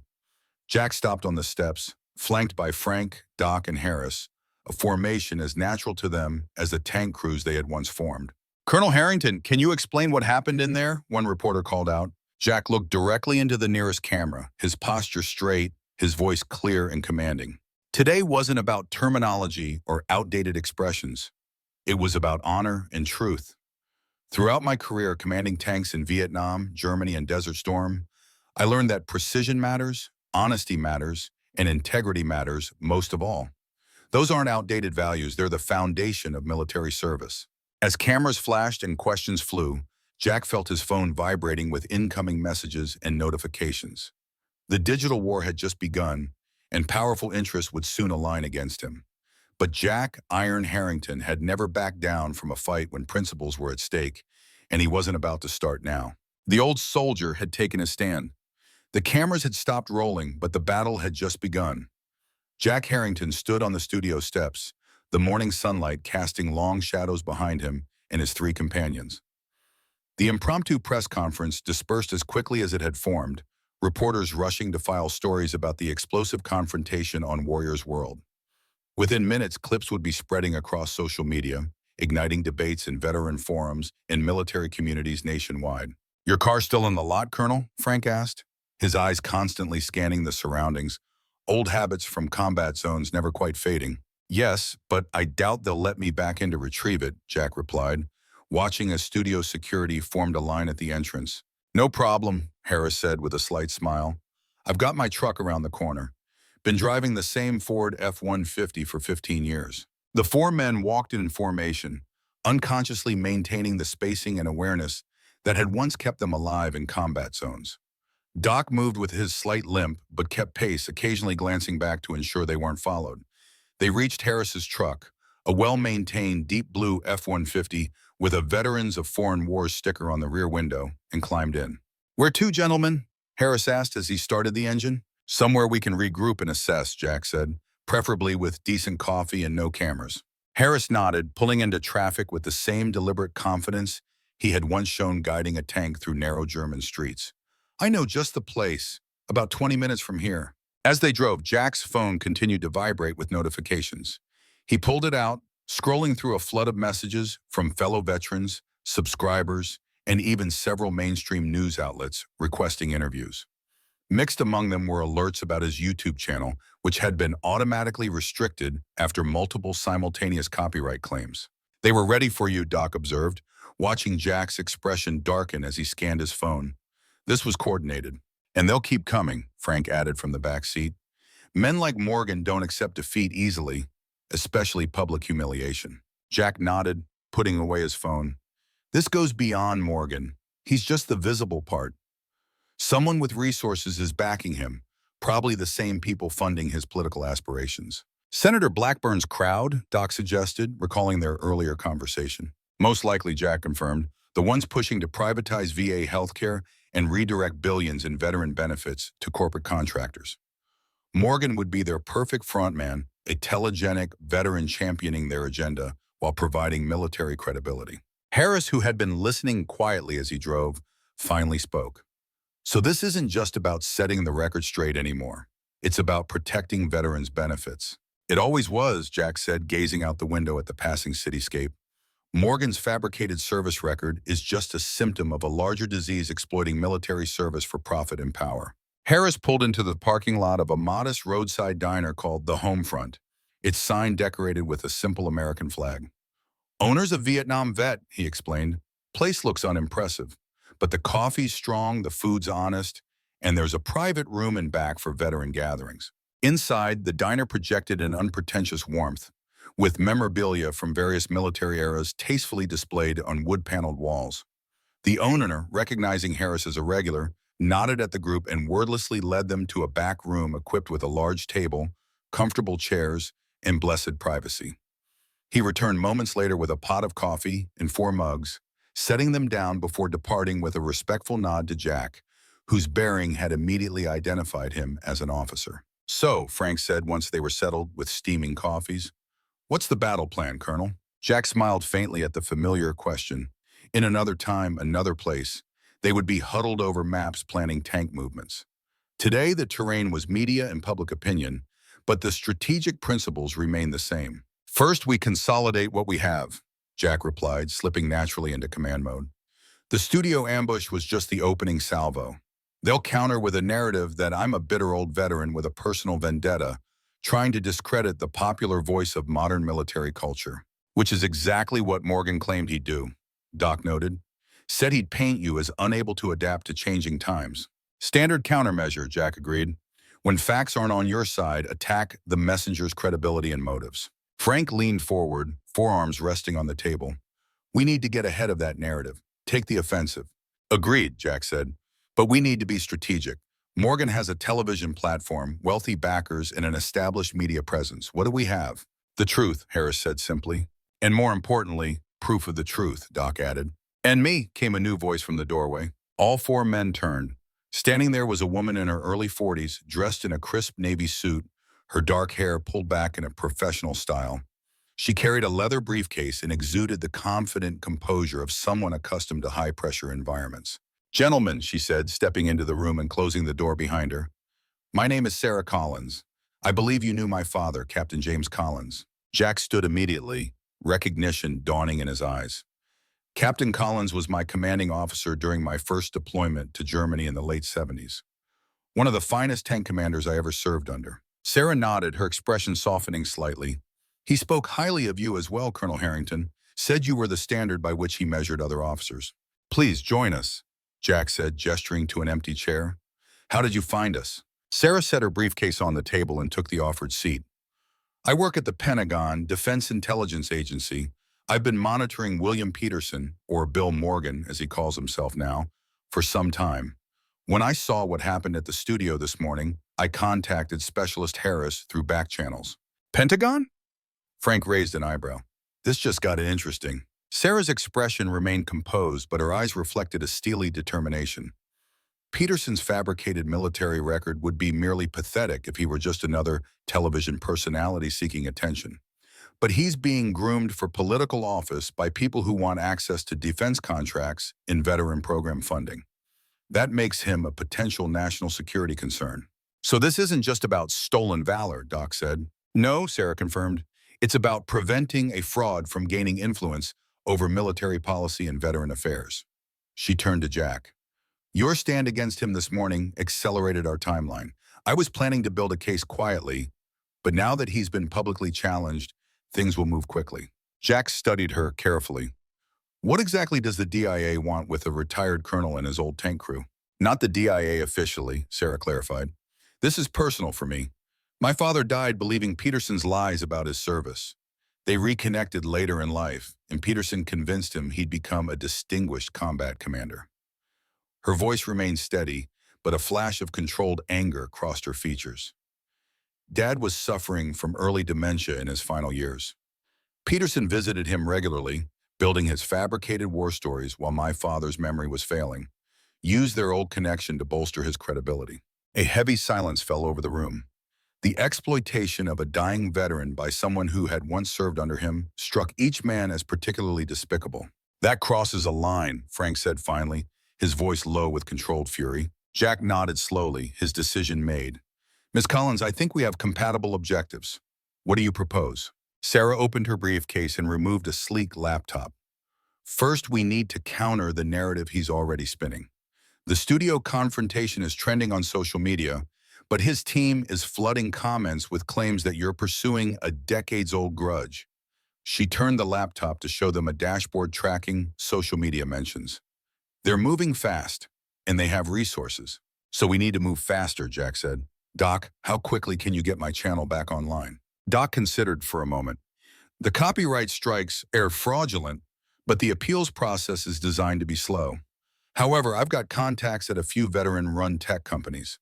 Jack stopped on the steps, flanked by Frank, Doc, and Harris, a formation as natural to them as the tank crews they had once formed. "Colonel Harrington, can you explain what happened in there?" one reporter called out. Jack looked directly into the nearest camera, his posture straight, his voice clear and commanding. Today wasn't about terminology or outdated expressions. It was about honor and truth. Throughout my career commanding tanks in Vietnam, Germany, and Desert Storm, I learned that precision matters, honesty matters, and integrity matters most of all. Those aren't outdated values, they're the foundation of military service. As cameras flashed and questions flew, Jack felt his phone vibrating with incoming messages and notifications. The digital war had just begun, and powerful interests would soon align against him. But Jack "Iron" Harrington had never backed down from a fight when principles were at stake, and he wasn't about to start now. The old soldier had taken his stand. The cameras had stopped rolling, but the battle had just begun. Jack Harrington stood on the studio steps, the morning sunlight casting long shadows behind him and his three companions. The impromptu press conference dispersed as quickly as it had formed, reporters rushing to file stories about the explosive confrontation on Warrior's World. Within minutes, clips would be spreading across social media, igniting debates in veteran forums and military communities nationwide. "Your car still in the lot, Colonel?" Frank asked, his eyes constantly scanning the surroundings, old habits from combat zones never quite fading. "Yes, but I doubt they'll let me back in to retrieve it," Jack replied, watching as studio security formed a line at the entrance. "No problem," Harris said with a slight smile. "I've got my truck around the corner. Been driving the same Ford F-150 for 15 years. The four men walked in formation, unconsciously maintaining the spacing and awareness that had once kept them alive in combat zones. Doc moved with his slight limp, but kept pace, occasionally glancing back to ensure they weren't followed. They reached Harris's truck, a well-maintained deep blue F-150 with a Veterans of Foreign Wars sticker on the rear window, and climbed in. "Where to, gentlemen?" Harris asked as he started the engine. "Somewhere we can regroup and assess," Jack said, "preferably with decent coffee and no cameras." Harris nodded, pulling into traffic with the same deliberate confidence he had once shown guiding a tank through narrow German streets. "I know just the place, about 20 minutes from here." As they drove, Jack's phone continued to vibrate with notifications. He pulled it out, scrolling through a flood of messages from fellow veterans, subscribers, and even several mainstream news outlets requesting interviews. Mixed among them were alerts about his YouTube channel, which had been automatically restricted after multiple simultaneous copyright claims. They were ready for you, Doc observed, watching Jack's expression darken as he scanned his phone. This was coordinated. And they'll keep coming, Frank added from the back seat. Men like Morgan don't accept defeat easily, especially public humiliation. Jack nodded, putting away his phone. This goes beyond Morgan. He's just the visible part. Someone with resources is backing him, probably the same people funding his political aspirations. Senator Blackburn's crowd, Doc suggested, recalling their earlier conversation. Most likely, Jack confirmed, the ones pushing to privatize VA healthcare and redirect billions in veteran benefits to corporate contractors. Morgan would be their perfect frontman, a telegenic veteran championing their agenda while providing military credibility. Harris, who had been listening quietly as he drove, finally spoke. So this isn't just about setting the record straight anymore. It's about protecting veterans' benefits. It always was, Jack said, gazing out the window at the passing cityscape. Morgan's fabricated service record is just a symptom of a larger disease exploiting military service for profit and power. Harris pulled into the parking lot of a modest roadside diner called the Homefront, its sign decorated with a simple American flag. Owner's a Vietnam vet, he explained. Place looks unimpressive, but the coffee's strong, the food's honest, and there's a private room in back for veteran gatherings. Inside, the diner projected an unpretentious warmth, with memorabilia from various military eras tastefully displayed on wood-paneled walls. The owner, recognizing Harris as a regular, nodded at the group and wordlessly led them to a back room equipped with a large table, comfortable chairs, and blessed privacy. He returned moments later with a pot of coffee and 4 mugs, setting them down before departing with a respectful nod to Jack, whose bearing had immediately identified him as an officer. So, Frank said once they were settled with steaming coffees, what's the battle plan, Colonel? Jack smiled faintly at the familiar question. In another time, another place, they would be huddled over maps planning tank movements. Today, the terrain was media and public opinion, but the strategic principles remained the same. First, we consolidate what we have, Jack replied, slipping naturally into command mode. The studio ambush was just the opening salvo. They'll counter with a narrative that I'm a bitter old veteran with a personal vendetta, trying to discredit the popular voice of modern military culture, which is exactly what Morgan claimed he'd do, Doc noted. Said he'd paint you as unable to adapt to changing times. Standard countermeasure, Jack agreed. When facts aren't on your side, attack the messenger's credibility and motives. Frank leaned forward, forearms resting on the table. We need to get ahead of that narrative. Take the offensive. Agreed, Jack said. But we need to be strategic. Morgan has a television platform, wealthy backers, and an established media presence. What do we have? The truth, Harris said simply. And more importantly, proof of the truth, Doc added. And me, came a new voice from the doorway. All 4 men turned. Standing there was a woman in her early 40s, dressed in a crisp navy suit, her dark hair pulled back in a professional style. She carried a leather briefcase and exuded the confident composure of someone accustomed to high-pressure environments. Gentlemen, she said, stepping into the room and closing the door behind her. My name is Sarah Collins. I believe you knew my father, Captain James Collins. Jack stood immediately, recognition dawning in his eyes. Captain Collins was my commanding officer during my first deployment to Germany in the late 70s. One of the finest tank commanders I ever served under. Sarah nodded, her expression softening slightly. He spoke highly of you as well, Colonel Harrington. Said you were the standard by which he measured other officers. Please join us, Jack said, gesturing to an empty chair. How did you find us? Sarah set her briefcase on the table and took the offered seat. I work at the Pentagon, Defense Intelligence Agency. I've been monitoring William Peterson, or Bill Morgan, as he calls himself now, for some time. When I saw what happened at the studio this morning, I contacted Specialist Harris through back channels. Pentagon? Frank raised an eyebrow. This just got interesting. Sarah's expression remained composed, but her eyes reflected a steely determination. Peterson's fabricated military record would be merely pathetic if he were just another television personality seeking attention. But he's being groomed for political office by people who want access to defense contracts and veteran program funding. That makes him a potential national security concern. So this isn't just about stolen valor, Doc said. No, Sarah confirmed. It's about preventing a fraud from gaining influence over military policy and veteran affairs. She turned to Jack. Your stand against him this morning accelerated our timeline. I was planning to build a case quietly, but now that he's been publicly challenged, things will move quickly. Jack studied her carefully. What exactly does the DIA want with a retired colonel and his old tank crew? Not the DIA officially, Sarah clarified. This is personal for me. My father died believing Peterson's lies about his service. They reconnected later in life, and Peterson convinced him he'd become a distinguished combat commander. Her voice remained steady, but a flash of controlled anger crossed her features. Dad was suffering from early dementia in his final years. Peterson visited him regularly, building his fabricated war stories while my father's memory was failing, used their old connection to bolster his credibility. A heavy silence fell over the room. The exploitation of a dying veteran by someone who had once served under him struck each man as particularly despicable. That crosses a line, Frank said finally, his voice low with controlled fury. Jack nodded slowly, his decision made. Miss Collins, I think we have compatible objectives. What do you propose? Sarah opened her briefcase and removed a sleek laptop. First, we need to counter the narrative he's already spinning. The studio confrontation is trending on social media, but his team is flooding comments with claims that you're pursuing a decades-old grudge. She turned the laptop to show them a dashboard tracking social media mentions. They're moving fast, and they have resources. So we need to move faster, Jack said. Doc, how quickly can you get my channel back online? Doc considered for a moment. The copyright strikes are fraudulent, but the appeals process is designed to be slow. However, I've got contacts at a few veteran-run tech companies.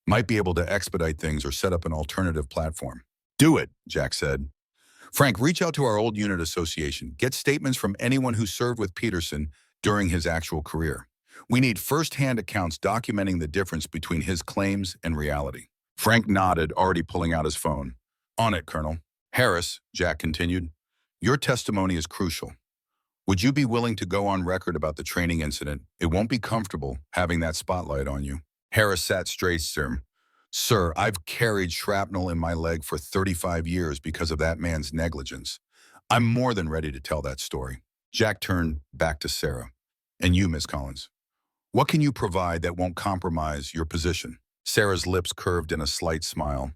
Might be able to expedite things or set up an alternative platform. Do it, Jack said. Frank, reach out to our old unit association. Get statements from anyone who served with Peterson during his actual career. We need first-hand accounts documenting the difference between his claims and reality. Frank nodded, already pulling out his phone. On it, Colonel. Harris, Jack continued, your testimony is crucial. Would you be willing to go on record about the training incident? It won't be comfortable having that spotlight on you. Harris sat straight, sir. Sir, I've carried shrapnel in my leg for 35 years because of that man's negligence. I'm more than ready to tell that story. Jack turned back to Sarah. And you, Miss Collins, what can you provide that won't compromise your position? Sarah's lips curved in a slight smile.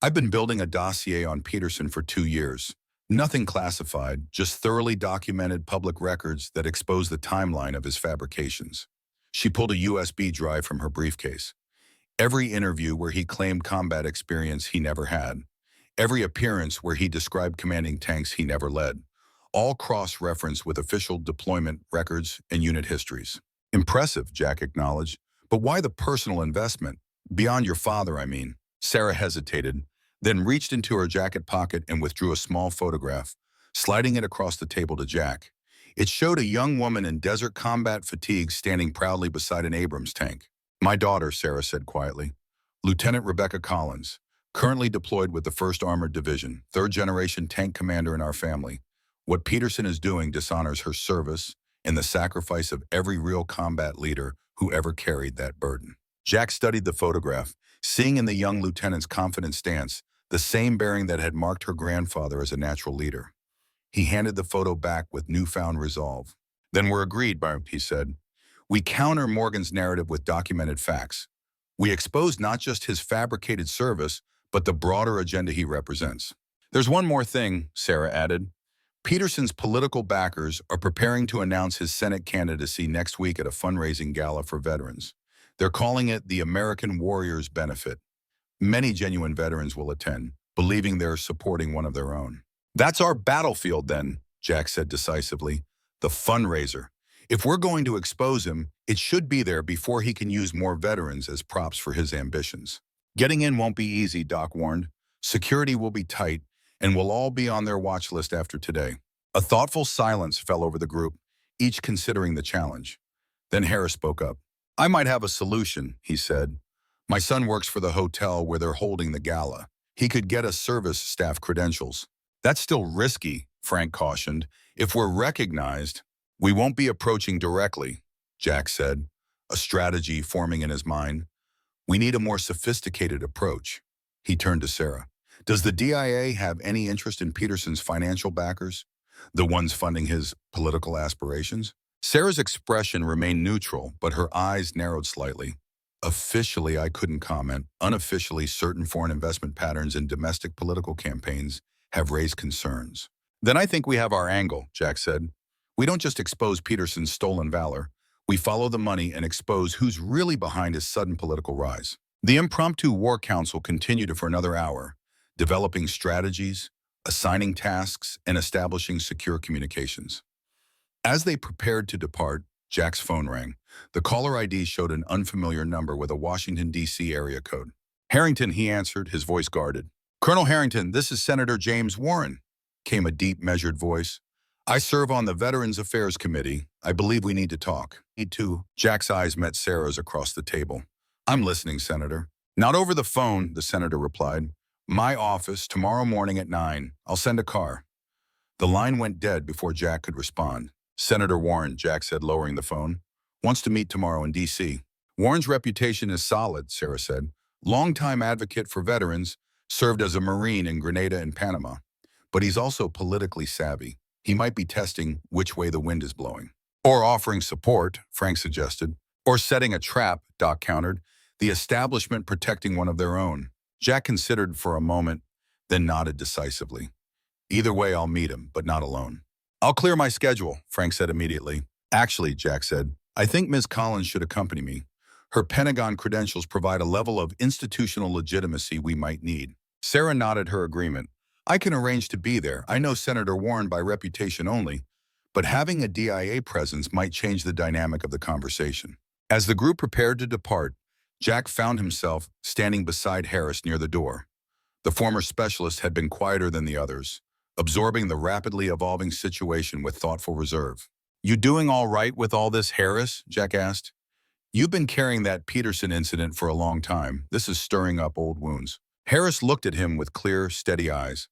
I've been building a dossier on Peterson for 2 years. Nothing classified, just thoroughly documented public records that expose the timeline of his fabrications. She pulled a USB drive from her briefcase. Every interview where he claimed combat experience he never had. Every appearance where he described commanding tanks he never led. All cross-referenced with official deployment records and unit histories. Impressive, Jack acknowledged. But why the personal investment? Beyond your father, I mean. Sarah hesitated, then reached into her jacket pocket and withdrew a small photograph, sliding it across the table to Jack. It showed a young woman in desert combat fatigue standing proudly beside an Abrams tank. My daughter, Sarah said quietly. Lieutenant Rebecca Collins, currently deployed with the 1st Armored Division, 3rd-generation tank commander in our family. What Peterson is doing dishonors her service and the sacrifice of every real combat leader who ever carried that burden. Jack studied the photograph, seeing in the young lieutenant's confident stance the same bearing that had marked her grandfather as a natural leader. He handed the photo back with newfound resolve. Then we're agreed, he said. We counter Morgan's narrative with documented facts. We expose not just his fabricated service, but the broader agenda he represents. There's one more thing, Sarah added. Peterson's political backers are preparing to announce his Senate candidacy next week at a fundraising gala for veterans. They're calling it the American Warriors Benefit. Many genuine veterans will attend, believing they're supporting one of their own. That's our battlefield then, Jack said decisively. The fundraiser. If we're going to expose him, it should be there before he can use more veterans as props for his ambitions. Getting in won't be easy, Doc warned. Security will be tight, and we'll all be on their watch list after today. A thoughtful silence fell over the group, each considering the challenge. Then Harris spoke up. I might have a solution, he said. My son works for the hotel where they're holding the gala. He could get us service staff credentials. That's still risky, Frank cautioned. If we're recognized, we won't be approaching directly, Jack said, a strategy forming in his mind. We need a more sophisticated approach. He turned to Sarah. Does the DIA have any interest in Peterson's financial backers? The ones funding his political aspirations? Sarah's expression remained neutral, but her eyes narrowed slightly. Officially, I couldn't comment. Unofficially, certain foreign investment patterns in domestic political campaigns have raised concerns. Then I think we have our angle, Jack said. We don't just expose Peterson's stolen valor. We follow the money and expose who's really behind his sudden political rise. The impromptu war council continued for another hour, developing strategies, assigning tasks, and establishing secure communications. As they prepared to depart, Jack's phone rang. The caller ID showed an unfamiliar number with a Washington, D.C. area code. Harrington, he answered, his voice guarded. Colonel Harrington, this is Senator James Warren, came a deep, measured voice. I serve on the Veterans Affairs Committee. I believe we need to talk. Need to. Jack's eyes met Sarah's across the table. I'm listening, Senator. Not over the phone, the senator replied. My office, tomorrow morning at 9. I'll send a car. The line went dead before Jack could respond. Senator Warren, Jack said, lowering the phone, wants to meet tomorrow in D.C. Warren's reputation is solid, Sarah said. Longtime advocate for veterans, served as a Marine in Grenada and Panama. But he's also politically savvy. He might be testing which way the wind is blowing. Or offering support, Frank suggested. Or setting a trap, Doc countered. The establishment protecting one of their own. Jack considered for a moment, then nodded decisively. Either way, I'll meet him, but not alone. I'll clear my schedule, Frank said immediately. Actually, Jack said, I think Ms. Collins should accompany me. Her Pentagon credentials provide a level of institutional legitimacy we might need. Sarah nodded her agreement. I can arrange to be there. I know Senator Warren by reputation only, but having a DIA presence might change the dynamic of the conversation. As the group prepared to depart, Jack found himself standing beside Harris near the door. The former specialist had been quieter than the others, absorbing the rapidly evolving situation with thoughtful reserve. You doing all right with all this, Harris? Jack asked. You've been carrying that Peterson incident for a long time. This is stirring up old wounds. Harris looked at him with clear, steady eyes.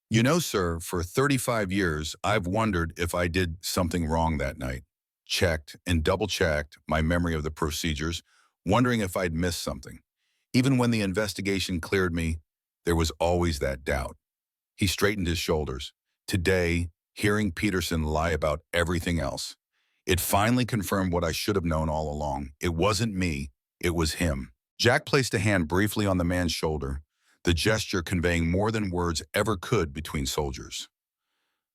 You know, sir, for 35 years, I've wondered if I did something wrong that night. Checked and double-checked my memory of the procedures, wondering if I'd missed something. Even when the investigation cleared me, there was always that doubt. He straightened his shoulders. Today, hearing Peterson lie about everything else, it finally confirmed what I should have known all along. It wasn't me, it was him. Jack placed a hand briefly on the man's shoulder, the gesture conveying more than words ever could between soldiers.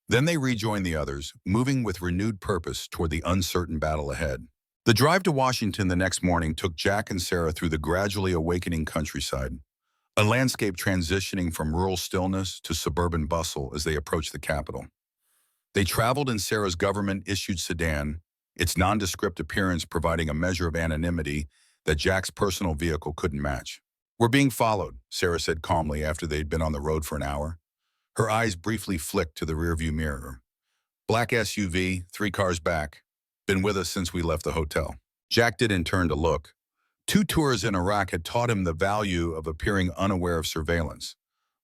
Then they rejoined the others, moving with renewed purpose toward the uncertain battle ahead. The drive to Washington the next morning took Jack and Sarah through the gradually awakening countryside, a landscape transitioning from rural stillness to suburban bustle as they approached the capital. They traveled in Sarah's government-issued sedan, its nondescript appearance providing a measure of anonymity that Jack's personal vehicle couldn't match. We're being followed, Sarah said calmly after they'd been on the road for an hour. Her eyes briefly flicked to the rearview mirror. Black SUV, 3 cars back. Been with us since we left the hotel. Jack didn't turn to look. 2 tours in Iraq had taught him the value of appearing unaware of surveillance.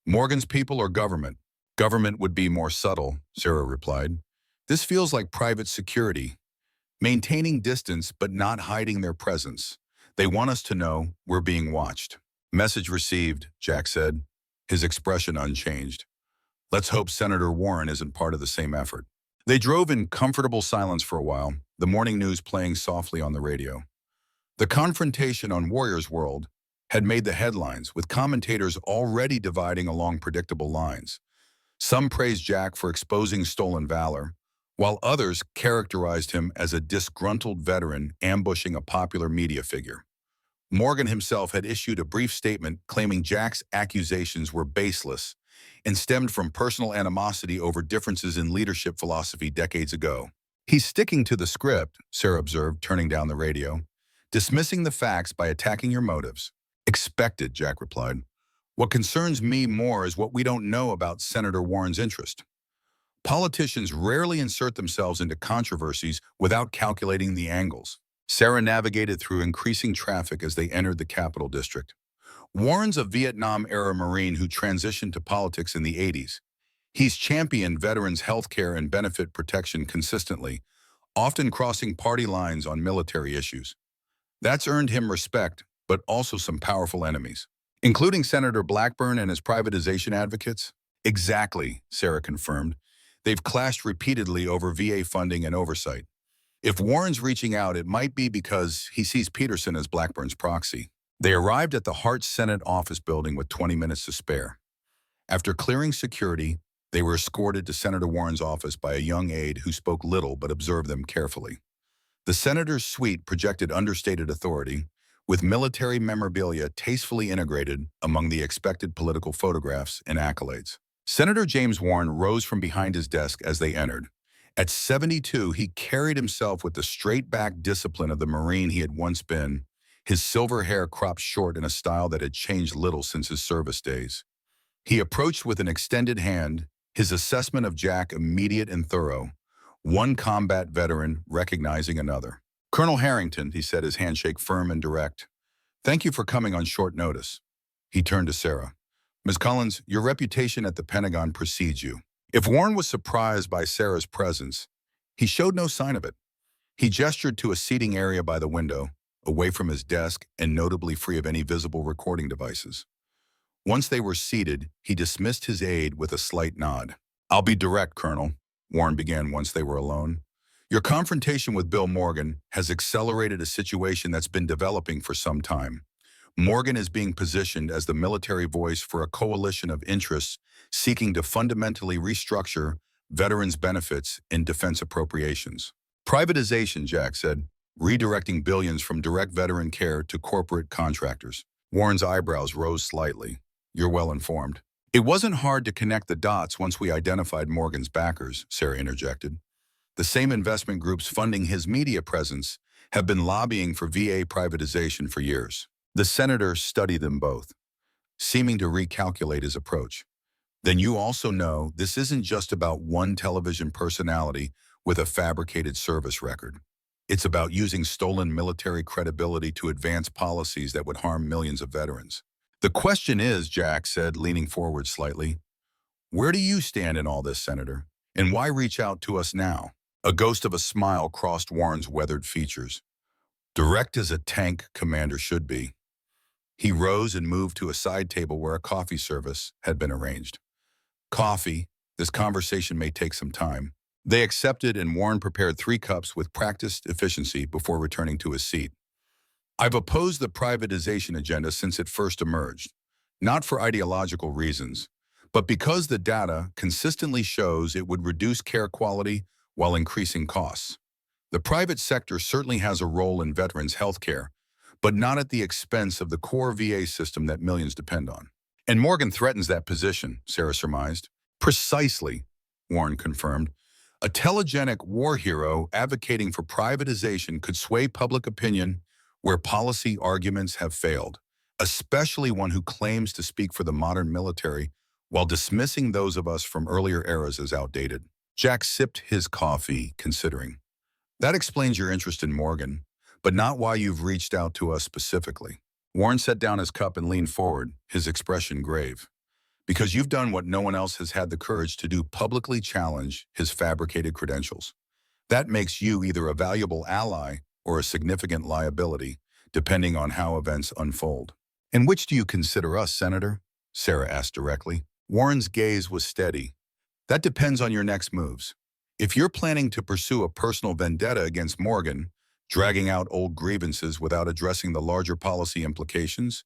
Morgan's people or government? Government would be more subtle, Sarah replied. This feels like private security. Maintaining distance but not hiding their presence. They want us to know we're being watched. Message received, Jack said, his expression unchanged. Let's hope Senator Warren isn't part of the same effort. They drove in comfortable silence for a while, the morning news playing softly on the radio. The confrontation on Warrior's World had made the headlines, with commentators already dividing along predictable lines. Some praised Jack for exposing stolen valor, while others characterized him as a disgruntled veteran ambushing a popular media figure. Morgan himself had issued a brief statement claiming Jack's accusations were baseless and stemmed from personal animosity over differences in leadership philosophy decades ago. He's sticking to the script, Sarah observed, turning down the radio. Dismissing the facts by attacking your motives. Expected, Jack replied. What concerns me more is what we don't know about Senator Warren's interest. Politicians rarely insert themselves into controversies without calculating the angles. Sarah navigated through increasing traffic as they entered the Capital District. Warren's a Vietnam-era Marine who transitioned to politics in the 80s. He's championed veterans' health care and benefit protection consistently, often crossing party lines on military issues. That's earned him respect, but also some powerful enemies, including Senator Blackburn and his privatization advocates. Exactly, Sarah confirmed. They've clashed repeatedly over VA funding and oversight. If Warren's reaching out, it might be because he sees Peterson as Blackburn's proxy. They arrived at the Hart Senate office building with 20 minutes to spare. After clearing security, They were escorted to Senator Warren's office by a young aide who spoke little but observed them carefully. The senator's suite projected understated authority, with military memorabilia tastefully integrated among the expected political photographs and accolades. Senator James Warren rose from behind his desk as they entered. At 72, he carried himself with the straight-back discipline of the Marine he had once been, his silver hair cropped short in a style that had changed little since his service days. He approached with an extended hand, his assessment of Jack immediate and thorough, one combat veteran recognizing another. "Colonel Harrington," he said, his handshake firm and direct. "Thank you for coming on short notice." He turned to Sarah. "Ms. Collins, your reputation at the Pentagon precedes you." If Warren was surprised by Sarah's presence, he showed no sign of it. He gestured to a seating area by the window, away from his desk and notably free of any visible recording devices. Once they were seated, he dismissed his aide with a slight nod. "I'll be direct, Colonel," Warren began once they were alone. "Your confrontation with Bill Morgan has accelerated a situation that's been developing for some time. Morgan is being positioned as the military voice for a coalition of interests seeking to fundamentally restructure veterans' benefits and defense appropriations. Privatization," Jack said, "redirecting billions from direct veteran care to corporate contractors." Warren's eyebrows rose slightly. "You're well informed." "It wasn't hard to connect the dots once we identified Morgan's backers," Sarah interjected. "The same investment groups funding his media presence have been lobbying for VA privatization for years." The senator studied them both, seeming to recalculate his approach. "Then you also know this isn't just about one television personality with a fabricated service record. It's about using stolen military credibility to advance policies that would harm millions of veterans." "The question is," Jack said, leaning forward slightly, "where do you stand in all this, Senator? And why reach out to us now?" A ghost of a smile crossed Warren's weathered features. "Direct as a tank commander should be." He rose and moved to a side table where a coffee service had been arranged. "Coffee, this conversation may take some time." They accepted, and Warren prepared 3 cups with practiced efficiency before returning to his seat. "I've opposed the privatization agenda since it first emerged, not for ideological reasons, but because the data consistently shows it would reduce care quality while increasing costs. The private sector certainly has a role in veterans' health care, but not at the expense of the core VA system that millions depend on." "And Morgan threatens that position," Sarah surmised. "Precisely," Warren confirmed. "A telegenic war hero advocating for privatization could sway public opinion where policy arguments have failed, especially one who claims to speak for the modern military while dismissing those of us from earlier eras as outdated." Jack sipped his coffee, considering. "That explains your interest in Morgan, but not why you've reached out to us specifically." Warren set down his cup and leaned forward, his expression grave. "Because you've done what no one else has had the courage to do: publicly challenge his fabricated credentials. That makes you either a valuable ally or a significant liability, depending on how events unfold." "And which do you consider us, Senator?" Sarah asked directly. Warren's gaze was steady. "That depends on your next moves. If you're planning to pursue a personal vendetta against Morgan, dragging out old grievances without addressing the larger policy implications,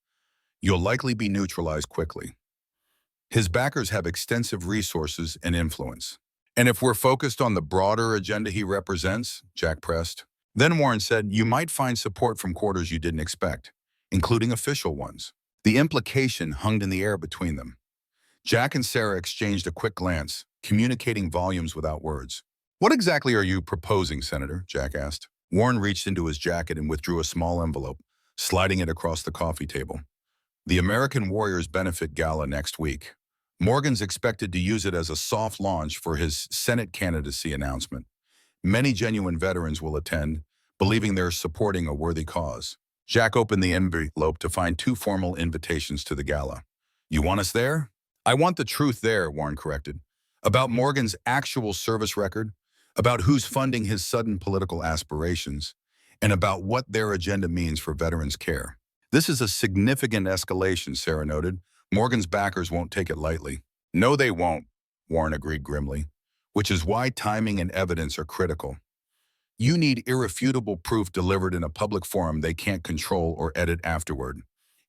you'll likely be neutralized quickly. His backers have extensive resources and influence." "And if we're focused on the broader agenda he represents," Jack pressed. Then Warren said, "You might find support from quarters you didn't expect, including official ones." The implication hung in the air between them. Jack and Sarah exchanged a quick glance, communicating volumes without words. "What exactly are you proposing, Senator?" Jack asked. Warren reached into his jacket and withdrew a small envelope, sliding it across the coffee table. "The American Warriors Benefit Gala next week. Morgan's expected to use it as a soft launch for his Senate candidacy announcement. Many genuine veterans will attend, believing they're supporting a worthy cause." Jack opened the envelope to find 2 formal invitations to the gala. "You want us there?" "I want the truth there," Warren corrected. "About Morgan's actual service record, about who's funding his sudden political aspirations, and about what their agenda means for veterans' care." "This is a significant escalation," Sarah noted. "Morgan's backers won't take it lightly." "No, they won't," Warren agreed grimly, "which is why timing and evidence are critical. You need irrefutable proof delivered in a public forum they can't control or edit afterward.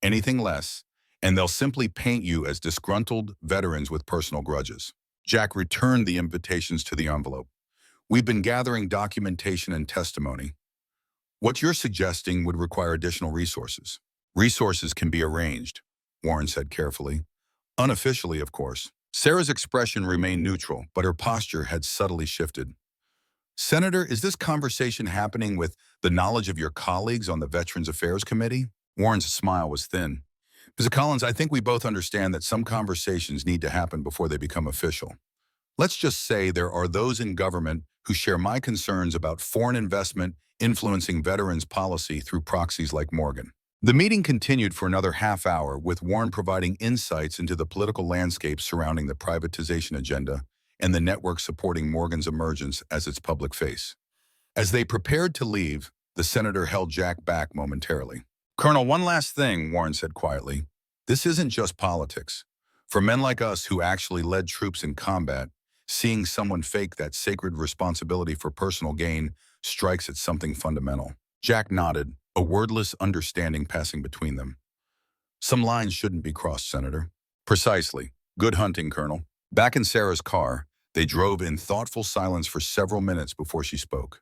Anything less, and they'll simply paint you as disgruntled veterans with personal grudges." Jack returned the invitations to the envelope. We've been gathering documentation and testimony. What you're suggesting would require additional resources. Resources can be arranged, Warren said carefully. Unofficially, of course. Sarah's expression remained neutral, but her posture had subtly shifted. Senator, is this conversation happening with the knowledge of your colleagues on the Veterans Affairs Committee? Warren's smile was thin. Mr. Collins, I think we both understand that some conversations need to happen before they become official. Let's just say there are those in government who share my concerns about foreign investment influencing veterans' policy through proxies like Morgan. The meeting continued for another half hour, with Warren providing insights into the political landscape surrounding the privatization agenda and the network supporting Morgan's emergence as its public face. As they prepared to leave, the senator held Jack back momentarily. Colonel, one last thing, Warren said quietly. This isn't just politics. For men like us who actually led troops in combat, seeing someone fake that sacred responsibility for personal gain strikes at something fundamental. Jack nodded, a wordless understanding passing between them. Some lines shouldn't be crossed, Senator. Precisely. Good hunting, Colonel. Back in Sarah's car, they drove in thoughtful silence for several minutes before she spoke.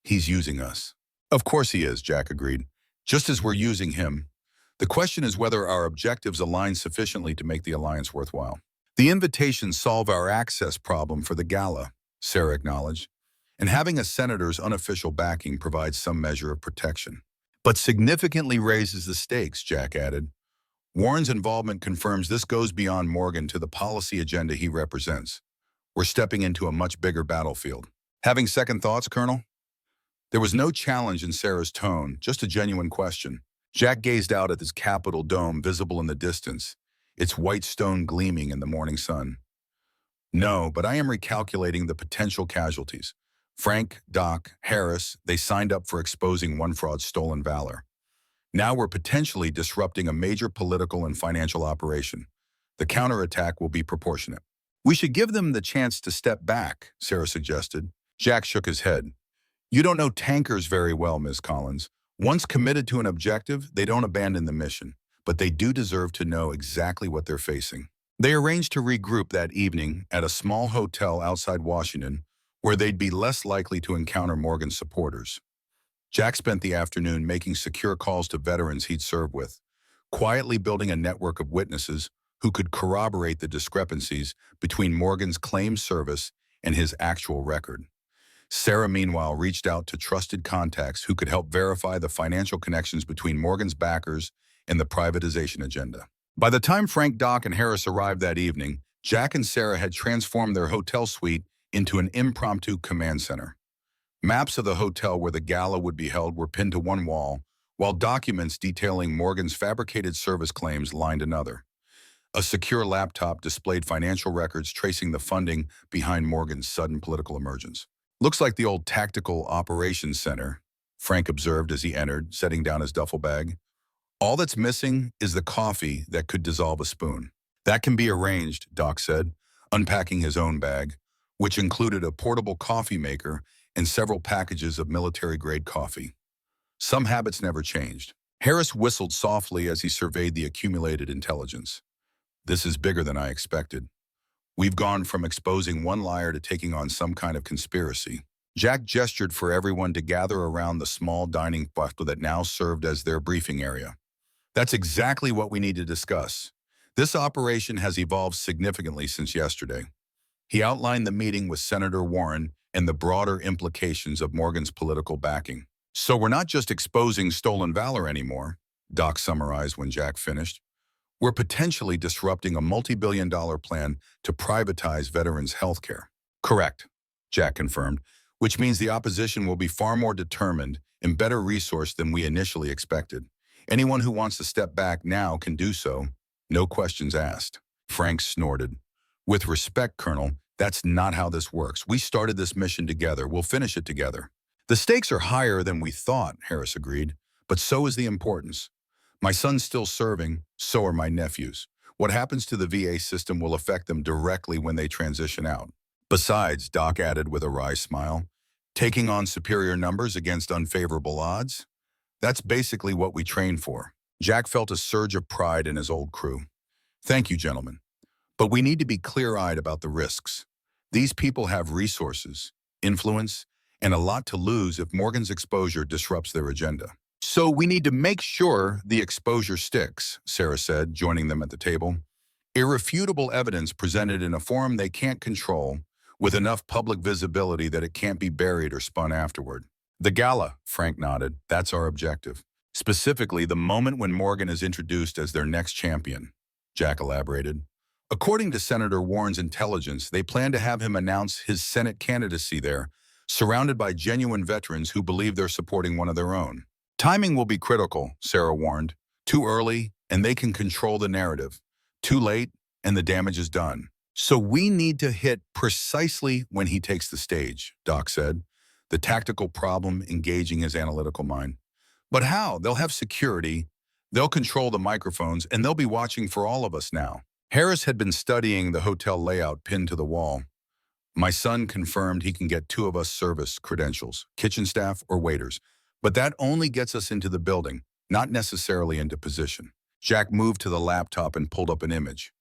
He's using us. Of course he is, Jack agreed. Just as we're using him. The question is whether our objectives align sufficiently to make the alliance worthwhile. The invitations solve our access problem for the gala, Sarah acknowledged, and having a senator's unofficial backing provides some measure of protection. But significantly raises the stakes, Jack added. Warren's involvement confirms this goes beyond Morgan to the policy agenda he represents. We're stepping into a much bigger battlefield. Having second thoughts, Colonel? There was no challenge in Sarah's tone, just a genuine question. Jack gazed out at this Capitol dome visible in the distance, its white stone gleaming in the morning sun. No, but I am recalculating the potential casualties. Frank, Doc, Harris, they signed up for exposing one fraud's stolen valor. Now we're potentially disrupting a major political and financial operation. The counterattack will be proportionate. We should give them the chance to step back, Sarah suggested. Jack shook his head. You don't know tankers very well, Ms. Collins. Once committed to an objective, they don't abandon the mission, but they do deserve to know exactly what they're facing. They arranged to regroup that evening at a small hotel outside Washington, where they'd be less likely to encounter Morgan's supporters. Jack spent the afternoon making secure calls to veterans he'd served with, quietly building a network of witnesses who could corroborate the discrepancies between Morgan's claimed service and his actual record. Sarah, meanwhile, reached out to trusted contacts who could help verify the financial connections between Morgan's backers and the privatization agenda. By the time Frank, Doc, and Harris arrived that evening, Jack and Sarah had transformed their hotel suite into an impromptu command center. Maps of the hotel where the gala would be held were pinned to one wall, while documents detailing Morgan's fabricated service claims lined another. A secure laptop displayed financial records tracing the funding behind Morgan's sudden political emergence. Looks like the old Tactical Operations Center, Frank observed as he entered, setting down his duffel bag. All that's missing is the coffee that could dissolve a spoon. That can be arranged, Doc said, unpacking his own bag, which included a portable coffee maker and several packages of military-grade coffee. Some habits never changed. Harris whistled softly as he surveyed the accumulated intelligence. This is bigger than I expected. We've gone from exposing one liar to taking on some kind of conspiracy. Jack gestured for everyone to gather around the small dining plateau that now served as their briefing area. That's exactly what we need to discuss. This operation has evolved significantly since yesterday. He outlined the meeting with Senator Warren and the broader implications of Morgan's political backing. So we're not just exposing stolen valor anymore, Doc summarized when Jack finished. We're potentially disrupting a multi-billion-dollar plan to privatize veterans' health care. Correct, Jack confirmed, which means the opposition will be far more determined and better resourced than we initially expected. Anyone who wants to step back now can do so, no questions asked. Frank snorted. With respect, Colonel, that's not how this works. We started this mission together. We'll finish it together. The stakes are higher than we thought, Harris agreed, but so is the importance. My son's still serving, so are my nephews. What happens to the VA system will affect them directly when they transition out. Besides, Doc added with a wry smile, taking on superior numbers against unfavorable odds? That's basically what we train for. Jack felt a surge of pride in his old crew. Thank you, gentlemen. But we need to be clear-eyed about the risks. These people have resources, influence, and a lot to lose if Morgan's exposure disrupts their agenda. So we need to make sure the exposure sticks, Sarah said, joining them at the table. Irrefutable evidence presented in a forum they can't control, with enough public visibility that it can't be buried or spun afterward. The gala, Frank nodded, that's our objective. Specifically, the moment when Morgan is introduced as their next champion, Jack elaborated. According to Senator Warren's intelligence, they plan to have him announce his Senate candidacy there, surrounded by genuine veterans who believe they're supporting one of their own. Timing will be critical, Sarah warned. Too early, and they can control the narrative. Too late, and the damage is done. So we need to hit precisely when he takes the stage, Doc said, the tactical problem engaging his analytical mind. But how? They'll have security, they'll control the microphones, and they'll be watching for all of us now. Harris had been studying the hotel layout pinned to the wall. My son confirmed he can get 2 of us service credentials, kitchen staff or waiters, but that only gets us into the building, not necessarily into position. Jack moved to the laptop and pulled up an image.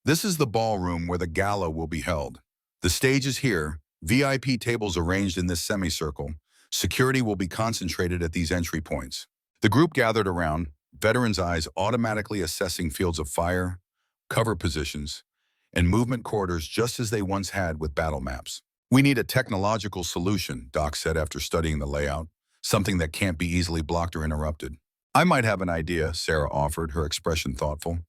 This is the ballroom where the gala will be held. The stage is here, VIP tables arranged in this semicircle. Security will be concentrated at these entry points. The group gathered around, veterans' eyes automatically assessing fields of fire, cover positions, and movement corridors just as they once had with battle maps. We need a technological solution, Doc said after studying the layout, something that can't be easily blocked or interrupted. I might have an idea, Sarah offered, her expression thoughtful,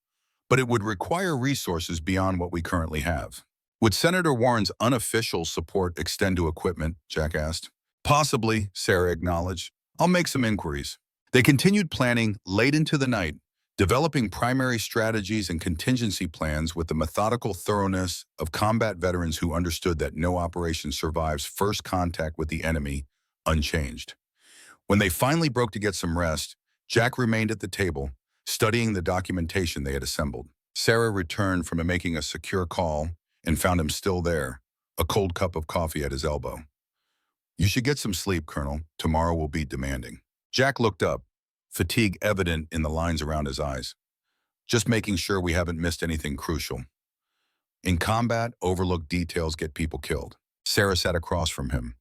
but it would require resources beyond what we currently have. Would Senator Warren's unofficial support extend to equipment? Jack asked. Possibly, Sarah acknowledged. I'll make some inquiries. They continued planning late into the night, developing primary strategies and contingency plans with the methodical thoroughness of combat veterans who understood that no operation survives first contact with the enemy unchanged. When they finally broke to get some rest, Jack remained at the table, studying the documentation they had assembled. Sarah returned from making a secure call and found him still there, a cold cup of coffee at his elbow. You should get some sleep, Colonel. Tomorrow will be demanding. Jack looked up, fatigue evident in the lines around his eyes. Just making sure we haven't missed anything crucial. In combat, overlooked details get people killed. Sarah sat across from him.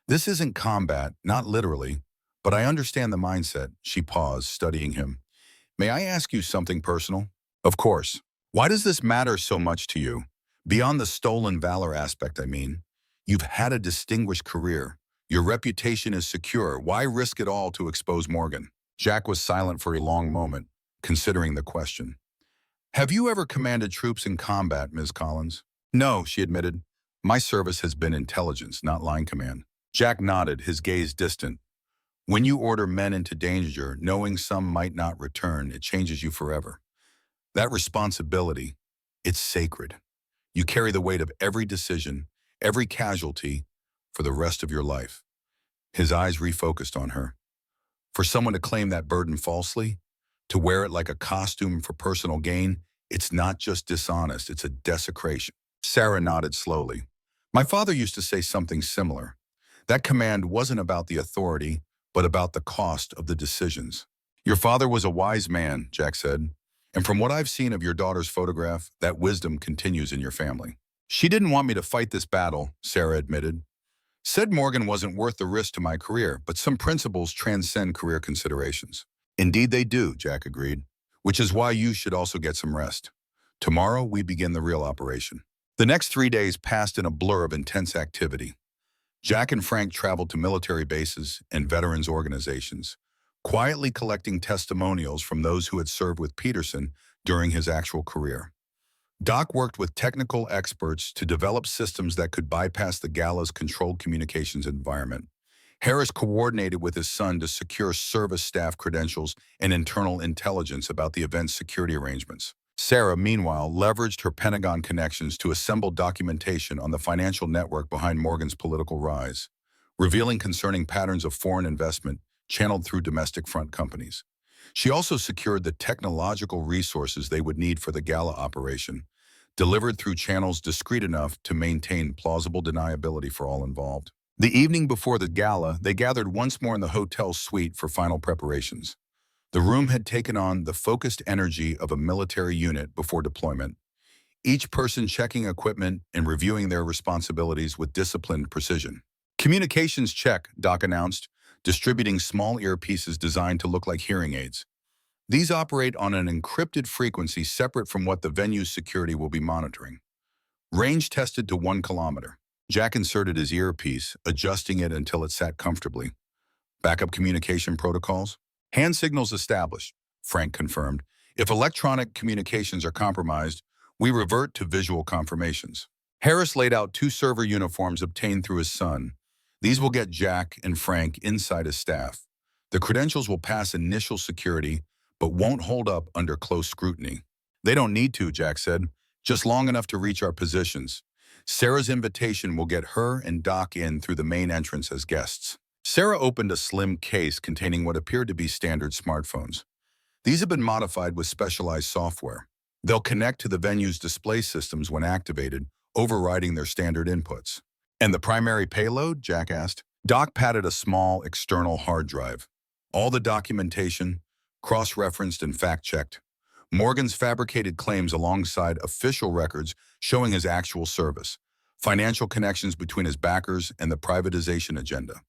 This isn't combat, not literally, but I understand the mindset. She paused, studying him. May I ask you something personal? Of course. Why does this matter so much to you? Beyond the stolen valor aspect, I mean. You've had a distinguished career. Your reputation is secure. Why risk it all to expose Morgan? Jack was silent for a long moment, considering the question. Have you ever commanded troops in combat, Ms. Collins? No, she admitted. My service has been intelligence, not line command. Jack nodded, his gaze distant. When you order men into danger, knowing some might not return, it changes you forever. That responsibility, it's sacred. You carry the weight of every decision, every casualty, for the rest of your life. His eyes refocused on her. For someone to claim that burden falsely, to wear it like a costume for personal gain, it's not just dishonest, it's a desecration. Sarah nodded slowly. My father used to say something similar. That command wasn't about the authority, but about the cost of the decisions. Your father was a wise man, Jack said, and from what I've seen of your daughter's photograph, that wisdom continues in your family. She didn't want me to fight this battle, Sarah admitted. Said Morgan wasn't worth the risk to my career, but some principles transcend career considerations. Indeed they do, Jack agreed, which is why you should also get some rest. Tomorrow we begin the real operation. The next 3 days passed in a blur of intense activity. Jack and Frank traveled to military bases and veterans organizations, quietly collecting testimonials from those who had served with Peterson during his actual career. Doc worked with technical experts to develop systems that could bypass the gala's controlled communications environment. Harris coordinated with his son to secure service staff credentials and internal intelligence about the event's security arrangements. Sarah, meanwhile, leveraged her Pentagon connections to assemble documentation on the financial network behind Morgan's political rise, revealing concerning patterns of foreign investment channeled through domestic front companies. She also secured the technological resources they would need for the gala operation, delivered through channels discreet enough to maintain plausible deniability for all involved. The evening before the gala, they gathered once more in the hotel suite for final preparations. The room had taken on the focused energy of a military unit before deployment. each person checking equipment and reviewing their responsibilities with disciplined precision. Communications check, Doc announced, distributing small earpieces designed to look like hearing aids. These operate on an encrypted frequency separate from what the venue's security will be monitoring. Range tested to 1 kilometer. Jack inserted his earpiece, adjusting it until it sat comfortably. Backup communication protocols? Hand signals established, Frank confirmed. If electronic communications are compromised, we revert to visual confirmations. Harris laid out 2 server uniforms obtained through his son. These will get Jack and Frank inside his staff. The credentials will pass initial security, but won't hold up under close scrutiny. They don't need to, Jack said, just long enough to reach our positions. Sarah's invitation will get her and Doc in through the main entrance as guests. Sarah opened a slim case containing what appeared to be standard smartphones. These have been modified with specialized software. They'll connect to the venue's display systems when activated, overriding their standard inputs. And the primary payload? Jack asked. Doc patted a small external hard drive. All the documentation, cross-referenced and fact-checked. Morgan's fabricated claims alongside official records showing his actual service, financial connections between his backers and the privatization agenda.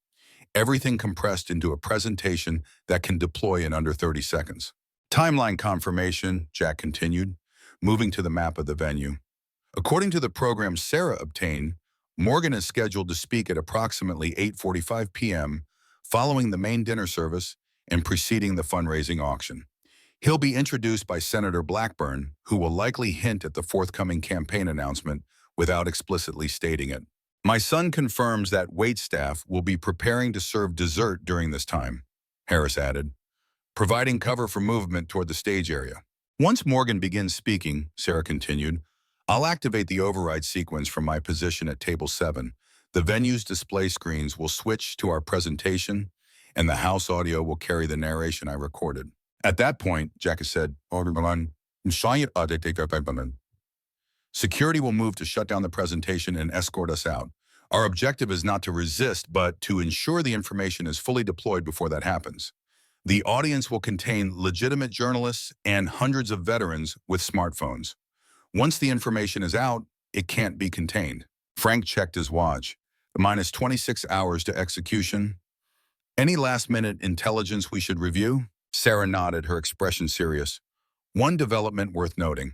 Everything compressed into a presentation that can deploy in under 30 seconds. Timeline confirmation, Jack continued, moving to the map of the venue. According to the program Sarah obtained, Morgan is scheduled to speak at approximately 8:45 p.m., following the main dinner service and preceding the fundraising auction. He'll be introduced by Senator Blackburn, who will likely hint at the forthcoming campaign announcement without explicitly stating it. My son confirms that waitstaff will be preparing to serve dessert during this time, Harris added, providing cover for movement toward the stage area. Once Morgan begins speaking, Sarah continued, I'll activate the override sequence from my position at table 7. The venue's display screens will switch to our presentation, and the house audio will carry the narration I recorded. At that point, Jack said, security will move to shut down the presentation and escort us out. Our objective is not to resist, but to ensure the information is fully deployed before that happens. The audience will contain legitimate journalists and hundreds of veterans with smartphones. Once the information is out, it can't be contained. Frank checked his watch. Minus 26 hours to execution. Any last-minute intelligence we should review? Sarah nodded, her expression serious. One development worth noting.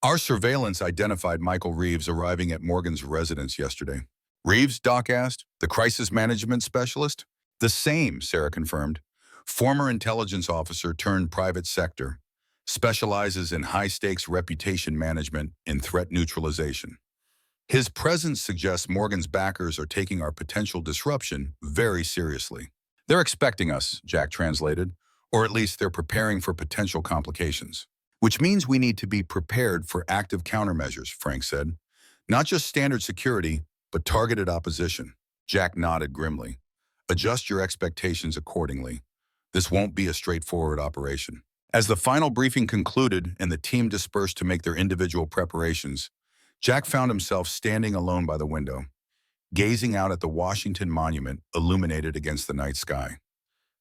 Our surveillance identified Michael Reeves arriving at Morgan's residence yesterday. Reeves, Doc asked, the crisis management specialist? The same, Sarah confirmed. Former intelligence officer turned private sector. Specializes in high-stakes reputation management and threat neutralization. His presence suggests Morgan's backers are taking our potential disruption very seriously. They're expecting us, Jack translated, or at least they're preparing for potential complications. Which means we need to be prepared for active countermeasures, Frank said. Not just standard security, but targeted opposition. Jack nodded grimly. Adjust your expectations accordingly. This won't be a straightforward operation. As the final briefing concluded and the team dispersed to make their individual preparations, Jack found himself standing alone by the window, gazing out at the Washington Monument illuminated against the night sky.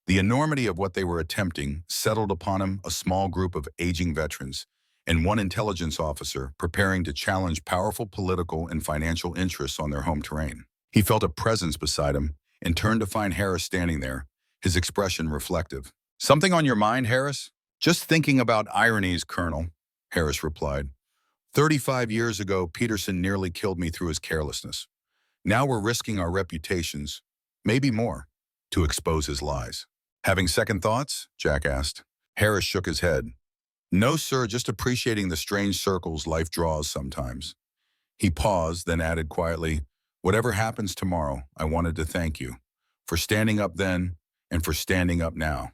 The enormity of what they were attempting settled upon him, a small group of aging veterans and one intelligence officer preparing to challenge powerful political and financial interests on their home terrain. He felt a presence beside him and turned to find Harris standing there, his expression reflective. Something on your mind, Harris? Just thinking about ironies, Colonel, Harris replied. 35 years ago, Peterson nearly killed me through his carelessness. Now we're risking our reputations, maybe more, to expose his lies. Having second thoughts? Jack asked. Harris shook his head. No, sir, just appreciating the strange circles life draws sometimes. He paused, then added quietly, whatever happens tomorrow, I wanted to thank you for standing up then and for standing up now.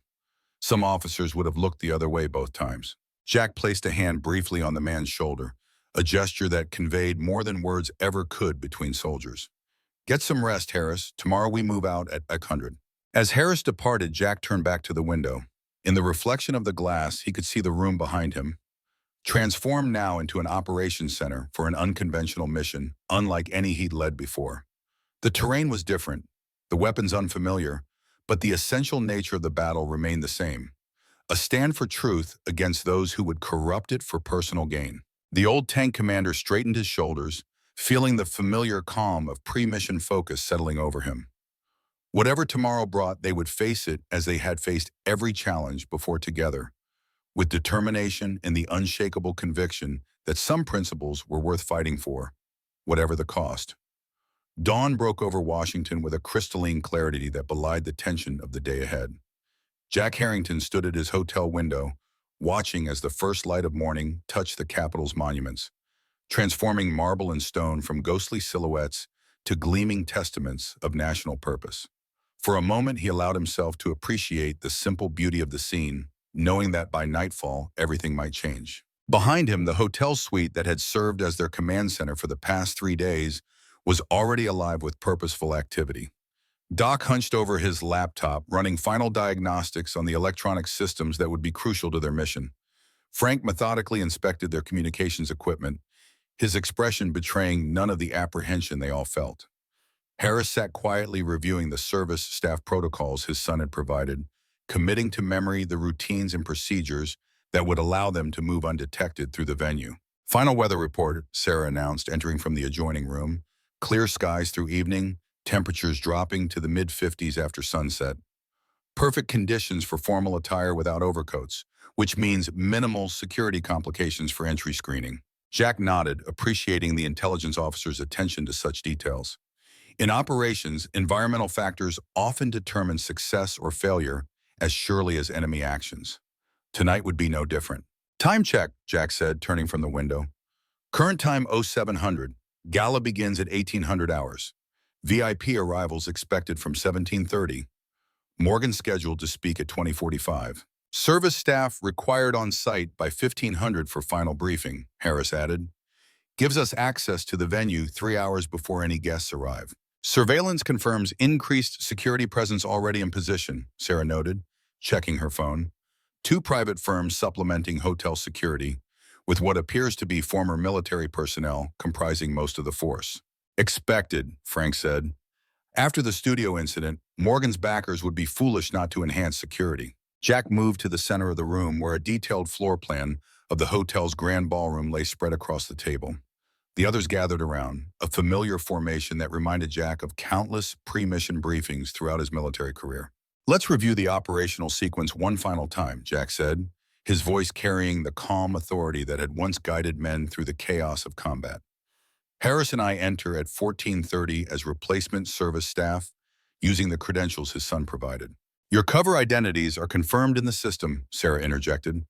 Some officers would have looked the other way both times. Jack placed a hand briefly on the man's shoulder, a gesture that conveyed more than words ever could between soldiers. Get some rest, Harris. Tomorrow we move out at 100. As Harris departed, Jack turned back to the window. In the reflection of the glass, he could see the room behind him, transformed now into an operations center for an unconventional mission, unlike any he'd led before. The terrain was different, the weapons unfamiliar, but the essential nature of the battle remained the same. A stand for truth against those who would corrupt it for personal gain. The old tank commander straightened his shoulders, feeling the familiar calm of pre-mission focus settling over him. Whatever tomorrow brought, they would face it as they had faced every challenge before together, with determination and the unshakable conviction that some principles were worth fighting for, whatever the cost. Dawn broke over Washington with a crystalline clarity that belied the tension of the day ahead. Jack Harrington stood at his hotel window, watching as the first light of morning touched the Capitol's monuments, transforming marble and stone from ghostly silhouettes to gleaming testaments of national purpose. For a moment, he allowed himself to appreciate the simple beauty of the scene, knowing that by nightfall, everything might change. Behind him, the hotel suite that had served as their command center for the past 3 days was already alive with purposeful activity. Doc hunched over his laptop, running final diagnostics on the electronic systems that would be crucial to their mission. Frank methodically inspected their communications equipment, his expression betraying none of the apprehension they all felt. Harris sat quietly reviewing the service staff protocols his son had provided, committing to memory the routines and procedures that would allow them to move undetected through the venue. Final weather report, Sarah announced, entering from the adjoining room. Clear skies through evening, temperatures dropping to the mid-50s after sunset. Perfect conditions for formal attire without overcoats, which means minimal security complications for entry screening. Jack nodded, appreciating the intelligence officer's attention to such details. In operations, environmental factors often determine success or failure as surely as enemy actions. Tonight would be no different. Time check, Jack said, turning from the window. Current time 0700. Gala begins at 1800 hours. VIP arrivals expected from 1730. Morgan scheduled to speak at 2045. Service staff required on site by 1500 for final briefing, Harris added. Gives us access to the venue 3 hours before any guests arrive. Surveillance confirms increased security presence already in position, Sarah noted, checking her phone. 2 private firms supplementing hotel security, with what appears to be former military personnel comprising most of the force. Expected, Frank said. After the studio incident, Morgan's backers would be foolish not to enhance security. Jack moved to the center of the room where a detailed floor plan of the hotel's grand ballroom lay spread across the table. The others gathered around, a familiar formation that reminded Jack of countless pre-mission briefings throughout his military career. Let's review the operational sequence one final time, Jack said, his voice carrying the calm authority that had once guided men through the chaos of combat. Harris and I enter at 1430 as replacement service staff, using the credentials his son provided. Your cover identities are confirmed in the system, Sarah interjected.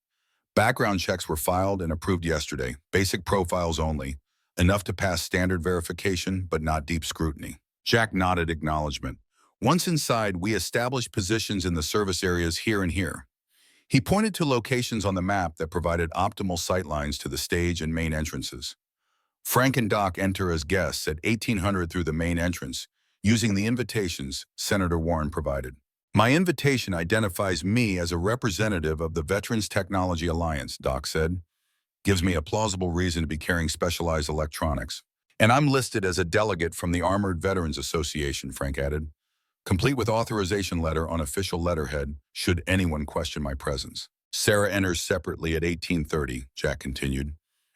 Background checks were filed and approved yesterday, basic profiles only, enough to pass standard verification but not deep scrutiny. Jack nodded acknowledgement. Once inside, we established positions in the service areas here and here. He pointed to locations on the map that provided optimal sightlines to the stage and main entrances. Frank and Doc enter as guests at 1800 through the main entrance, using the invitations Senator Warren provided. My invitation identifies me as a representative of the Veterans Technology Alliance, Doc said. Gives me a plausible reason to be carrying specialized electronics. And I'm listed as a delegate from the Armored Veterans Association, Frank added, complete with authorization letter on official letterhead should anyone question my presence. Sarah enters separately at 1830, Jack continued.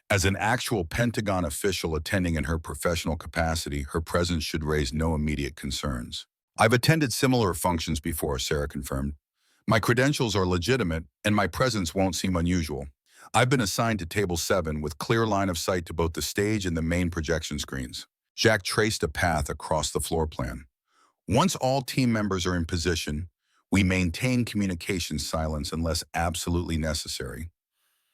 As an actual Pentagon official attending in her professional capacity, her presence should raise no immediate concerns. I've attended similar functions before, Sarah confirmed. My credentials are legitimate, and my presence won't seem unusual. I've been assigned to Table 7 with clear line of sight to both the stage and the main projection screens. Jack traced a path across the floor plan. Once all team members are in position, we maintain communication silence unless absolutely necessary.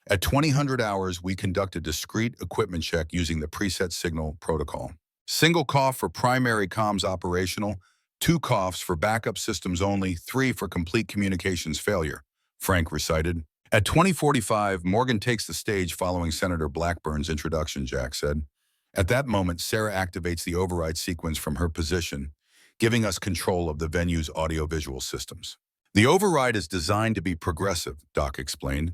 At 2000 hours, we conduct a discrete equipment check using the preset signal protocol. Single cough for primary comms operational, 2 coughs for backup systems only, 3 for complete communications failure, Frank recited. At 2045, Morgan takes the stage following Senator Blackburn's introduction, Jack said. At that moment, Sarah activates the override sequence from her position, giving us control of the venue's audiovisual systems. The override is designed to be progressive, Doc explained.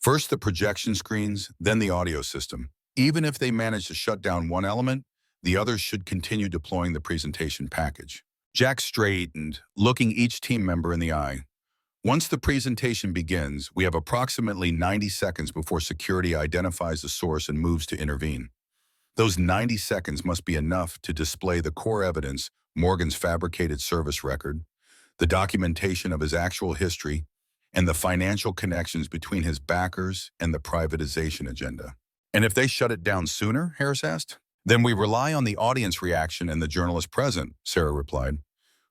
First the projection screens, then the audio system. Even if they manage to shut down one element, the others should continue deploying the presentation package. Jack straightened, looking each team member in the eye. Once the presentation begins, we have approximately 90 seconds before security identifies the source and moves to intervene. Those 90 seconds must be enough to display the core evidence, Morgan's fabricated service record, the documentation of his actual history, and the financial connections between his backers and the privatization agenda. And if they shut it down sooner, Harris asked? Then we rely on the audience reaction and the journalists present, Sarah replied.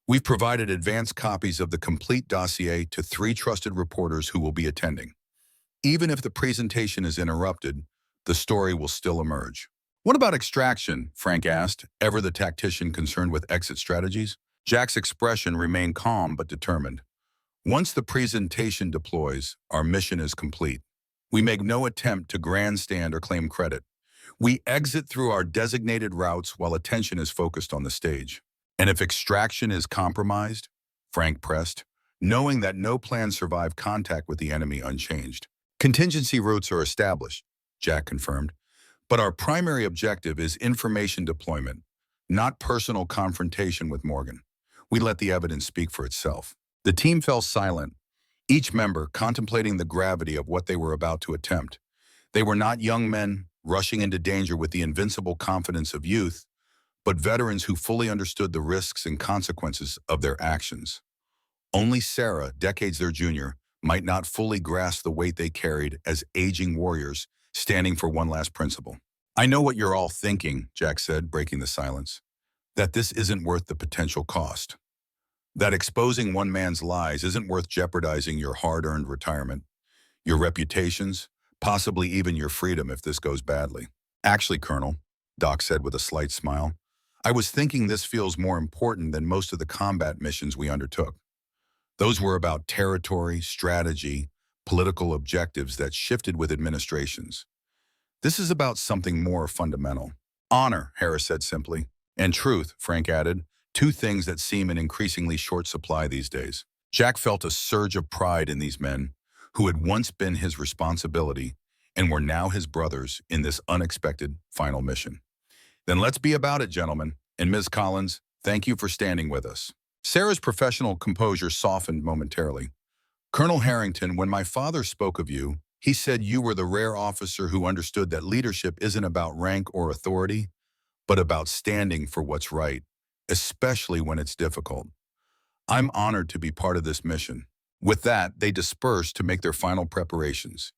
We've provided advance copies of the complete dossier to 3 trusted reporters who will be attending. Even if the presentation is interrupted, the story will still emerge. What about extraction? Frank asked, ever the tactician concerned with exit strategies. Jack's expression remained calm but determined. Once the presentation deploys, our mission is complete. We make no attempt to grandstand or claim credit. We exit through our designated routes while attention is focused on the stage. And if extraction is compromised, Frank pressed, knowing that no plan survived contact with the enemy unchanged. Contingency routes are established, Jack confirmed, but our primary objective is information deployment, not personal confrontation with Morgan. We let the evidence speak for itself. The team fell silent, each member contemplating the gravity of what they were about to attempt. They were not young men rushing into danger with the invincible confidence of youth, but veterans who fully understood the risks and consequences of their actions. Only Sarah, decades their junior, might not fully grasp the weight they carried as aging warriors standing for one last principle. I know what you're all thinking, Jack said, breaking the silence, that this isn't worth the potential cost. That exposing one man's lies isn't worth jeopardizing your hard-earned retirement, your reputations, possibly even your freedom if this goes badly. Actually, Colonel, Doc said with a slight smile, I was thinking this feels more important than most of the combat missions we undertook. Those were about territory, strategy, political objectives that shifted with administrations. This is about something more fundamental. Honor, Harris said simply, and truth, Frank added, 2 things that seem in increasingly short supply these days. Jack felt a surge of pride in these men who had once been his responsibility and were now his brothers in this unexpected final mission. Then let's be about it, gentlemen. And Ms. Collins, thank you for standing with us. Sarah's professional composure softened momentarily. Colonel Harrington, when my father spoke of you, he said you were the rare officer who understood that leadership isn't about rank or authority, but about standing for what's right, especially when it's difficult. I'm honored to be part of this mission. With that, they dispersed to make their final preparations,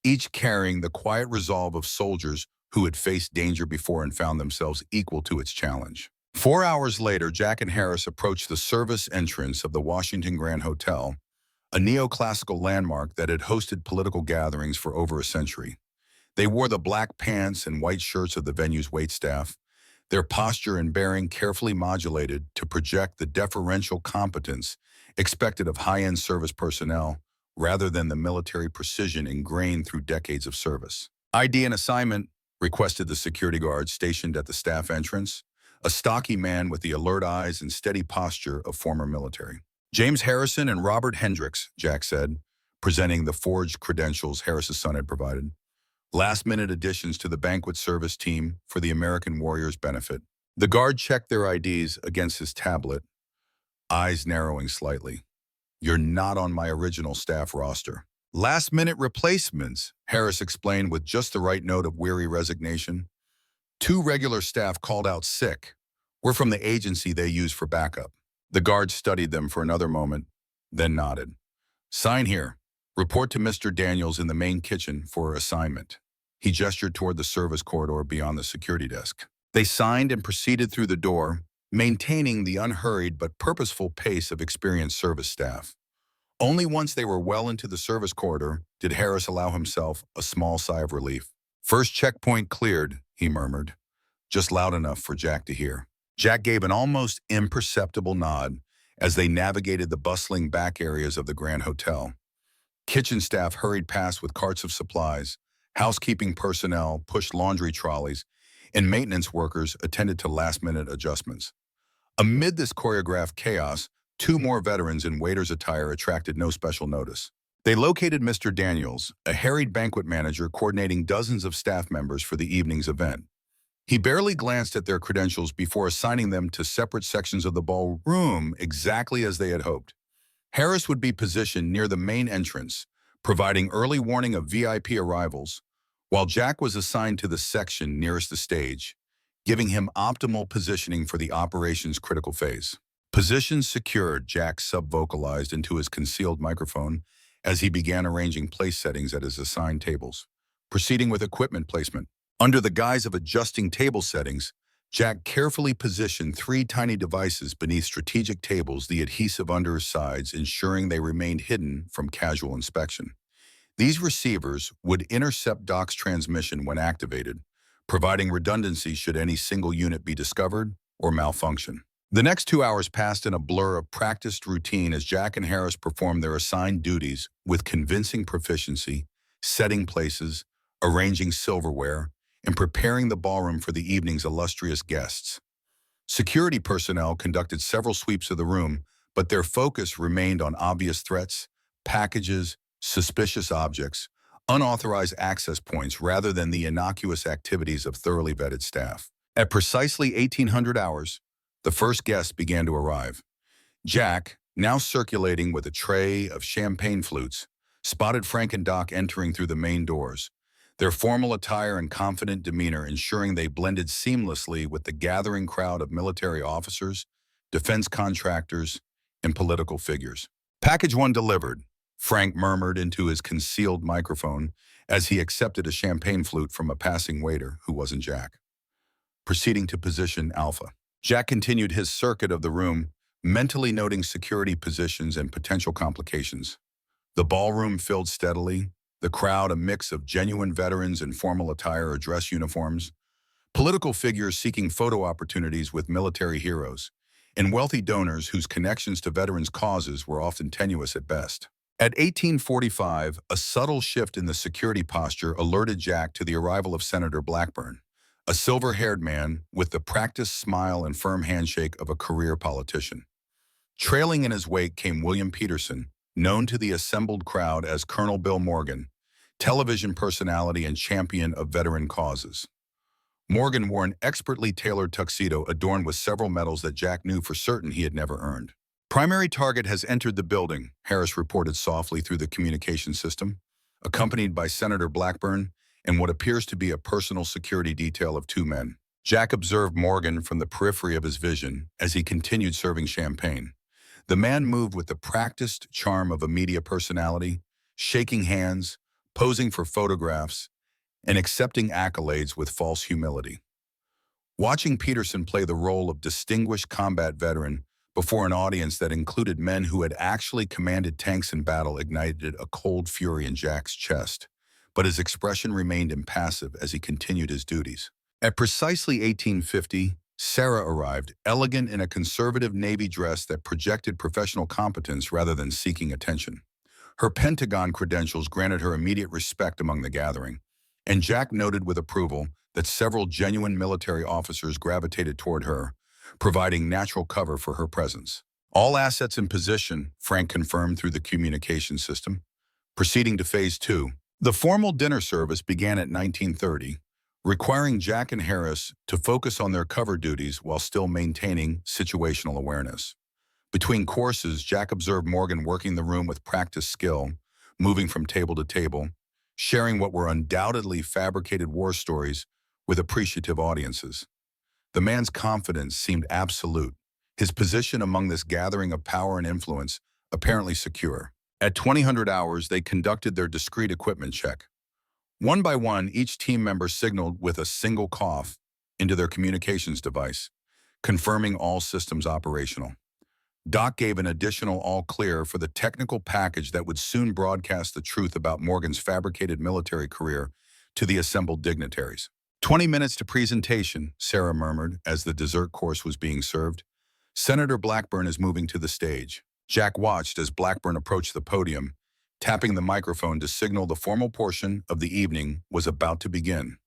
each carrying the quiet resolve of soldiers who had faced danger before and found themselves equal to its challenge. 4 hours later, Jack and Harris approached the service entrance of the Washington Grand Hotel, a neoclassical landmark that had hosted political gatherings for over a century. They wore the black pants and white shirts of the venue's waitstaff, their posture and bearing carefully modulated to project the deferential competence expected of high-end service personnel rather than the military precision ingrained through decades of service. ID and assignment, requested the security guard stationed at the staff entrance, a stocky man with the alert eyes and steady posture of former military. James Harrison and Robert Hendricks, Jack said, presenting the forged credentials Harris's son had provided. Last-minute additions to the banquet service team for the American Warriors' benefit. The guard checked their IDs against his tablet, eyes narrowing slightly. You're not on my original staff roster. Last-minute replacements, Harris explained with just the right note of weary resignation. 2 regular staff called out sick. We're from the agency they use for backup. The guard studied them for another moment, then nodded. Sign here. Report to Mr. Daniels in the main kitchen for assignment. He gestured toward the service corridor beyond the security desk. They signed and proceeded through the door, maintaining the unhurried but purposeful pace of experienced service staff. Only once they were well into the service corridor did Harris allow himself a small sigh of relief. First checkpoint cleared, he murmured, just loud enough for Jack to hear. Jack gave an almost imperceptible nod as they navigated the bustling back areas of the Grand Hotel. Kitchen staff hurried past with carts of supplies, housekeeping personnel pushed laundry trolleys, and maintenance workers attended to last-minute adjustments. Amid this choreographed chaos, 2 more veterans in waiter's attire attracted no special notice. They located Mr. Daniels, a harried banquet manager coordinating dozens of staff members for the evening's event. He barely glanced at their credentials before assigning them to separate sections of the ballroom exactly as they had hoped. Harris would be positioned near the main entrance, providing early warning of VIP arrivals, while Jack was assigned to the section nearest the stage, giving him optimal positioning for the operation's critical phase. Positions secured, Jack sub-vocalized into his concealed microphone as he began arranging place settings at his assigned tables. Proceeding with equipment placement. Under the guise of adjusting table settings, Jack carefully positioned three tiny devices beneath strategic tables, the adhesive under his sides, ensuring they remained hidden from casual inspection. These receivers would intercept Doc's transmission when activated, providing redundancy should any single unit be discovered or malfunction. The next 2 hours passed in a blur of practiced routine as Jack and Harris performed their assigned duties with convincing proficiency, setting places, arranging silverware, and preparing the ballroom for the evening's illustrious guests. Security personnel conducted several sweeps of the room, but their focus remained on obvious threats, packages, suspicious objects, unauthorized access points rather than the innocuous activities of thoroughly vetted staff. At precisely 1800 hours, the first guests began to arrive. Jack, now circulating with a tray of champagne flutes, spotted Frank and Doc entering through the main doors, their formal attire and confident demeanor ensuring they blended seamlessly with the gathering crowd of military officers, defense contractors, and political figures. "Package 1 delivered," Frank murmured into his concealed microphone as he accepted a champagne flute from a passing waiter who wasn't Jack. Proceeding to position Alpha. Jack continued his circuit of the room, mentally noting security positions and potential complications. The ballroom filled steadily, the crowd a mix of genuine veterans in formal attire or dress uniforms, political figures seeking photo opportunities with military heroes, and wealthy donors whose connections to veterans' causes were often tenuous at best. At 1845, a subtle shift in the security posture alerted Jack to the arrival of Senator Blackburn, a silver-haired man with the practiced smile and firm handshake of a career politician. Trailing in his wake came William Peterson, known to the assembled crowd as Colonel Bill Morgan, television personality and champion of veteran causes. Morgan wore an expertly tailored tuxedo adorned with several medals that Jack knew for certain he had never earned. "Primary target has entered the building," Harris reported softly through the communication system, accompanied by Senator Blackburn and what appears to be a personal security detail of 2 men. Jack observed Morgan from the periphery of his vision as he continued serving champagne. The man moved with the practiced charm of a media personality, shaking hands, posing for photographs, and accepting accolades with false humility. Watching Peterson play the role of distinguished combat veteran before an audience that included men who had actually commanded tanks in battle ignited a cold fury in Jack's chest, but his expression remained impassive as he continued his duties. At precisely 1850, Sarah arrived, elegant in a conservative navy dress that projected professional competence rather than seeking attention. Her Pentagon credentials granted her immediate respect among the gathering, and Jack noted with approval that several genuine military officers gravitated toward her, providing natural cover for her presence. "All assets in position," Frank confirmed through the communication system. Proceeding to Phase 2. The formal dinner service began at 1930, requiring Jack and Harris to focus on their cover duties while still maintaining situational awareness. Between courses, Jack observed Morgan working the room with practiced skill, moving from table to table, sharing what were undoubtedly fabricated war stories with appreciative audiences. The man's confidence seemed absolute, his position among this gathering of power and influence apparently secure. At 2000 hours, they conducted their discrete equipment check. One by one, each team member signaled with a single cough into their communications device, confirming all systems operational. Doc gave an additional all-clear for the technical package that would soon broadcast the truth about Morgan's fabricated military career to the assembled dignitaries. 20 minutes to presentation, Sarah murmured as the dessert course was being served. "Senator Blackburn is moving to the stage." Jack watched as Blackburn approached the podium, tapping the microphone to signal the formal portion of the evening was about to begin.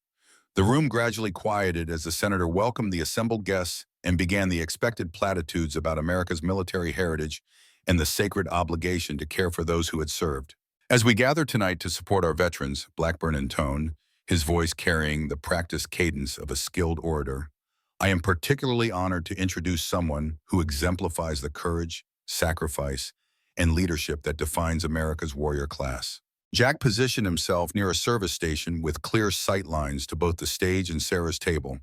The room gradually quieted as the senator welcomed the assembled guests and began the expected platitudes about America's military heritage and the sacred obligation to care for those who had served. "As we gather tonight to support our veterans," Blackburn intoned, his voice carrying the practiced cadence of a skilled orator, "I am particularly honored to introduce someone who exemplifies the courage, sacrifice, and leadership that defines America's warrior class. Jack positioned himself near a service station with clear sight lines to both the stage and Sarah's table,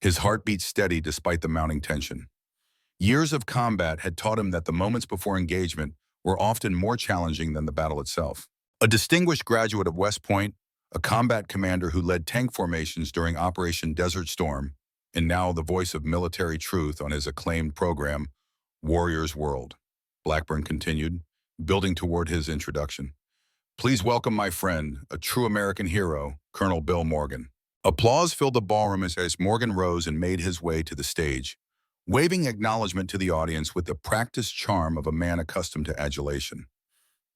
his heartbeat steady despite the mounting tension. Years of combat had taught him that the moments before engagement were often more challenging than the battle itself. A distinguished graduate of West Point, a combat commander who led tank formations during Operation Desert Storm, and now the voice of military truth on his acclaimed program, Warrior's World. Blackburn continued, building toward his introduction. Please welcome my friend, a true American hero, Colonel Bill Morgan. Applause filled the ballroom as Morgan rose and made his way to the stage, waving acknowledgement to the audience with the practiced charm of a man accustomed to adulation.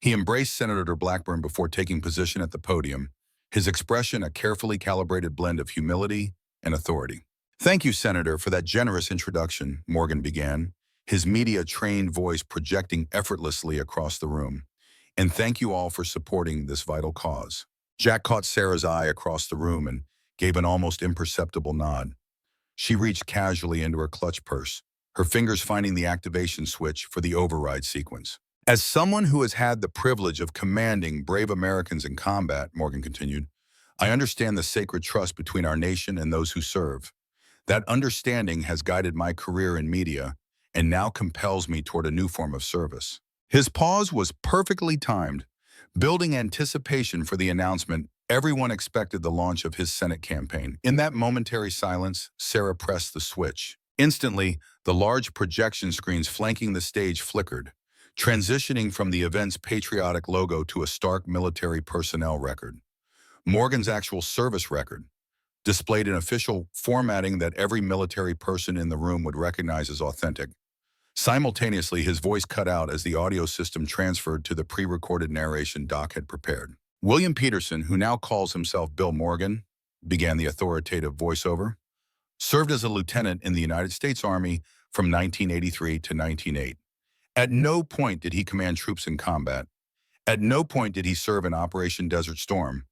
He embraced Senator Blackburn before taking position at the podium, his expression a carefully calibrated blend of humility and authority. Thank you, Senator, for that generous introduction, Morgan began, his media-trained voice projecting effortlessly across the room. And thank you all for supporting this vital cause. Jack caught Sarah's eye across the room and gave an almost imperceptible nod. She reached casually into her clutch purse, her fingers finding the activation switch for the override sequence. As someone who has had the privilege of commanding brave Americans in combat, Morgan continued, I understand the sacred trust between our nation and those who serve. That understanding has guided my career in media and now compels me toward a new form of service. His pause was perfectly timed, building anticipation for the announcement. Everyone expected the launch of his Senate campaign. In that momentary silence, Sarah pressed the switch. Instantly, the large projection screens flanking the stage flickered, transitioning from the event's patriotic logo to a stark military personnel record. Morgan's actual service record displayed an official formatting that every military person in the room would recognize as authentic. Simultaneously, his voice cut out as the audio system transferred to the pre-recorded narration Doc had prepared. William Peterson, who now calls himself Bill Morgan, began the authoritative voiceover, served as a lieutenant in the United States Army from 1983 to 1908. At no point did he command troops in combat. At no point did he serve in Operation Desert Storm.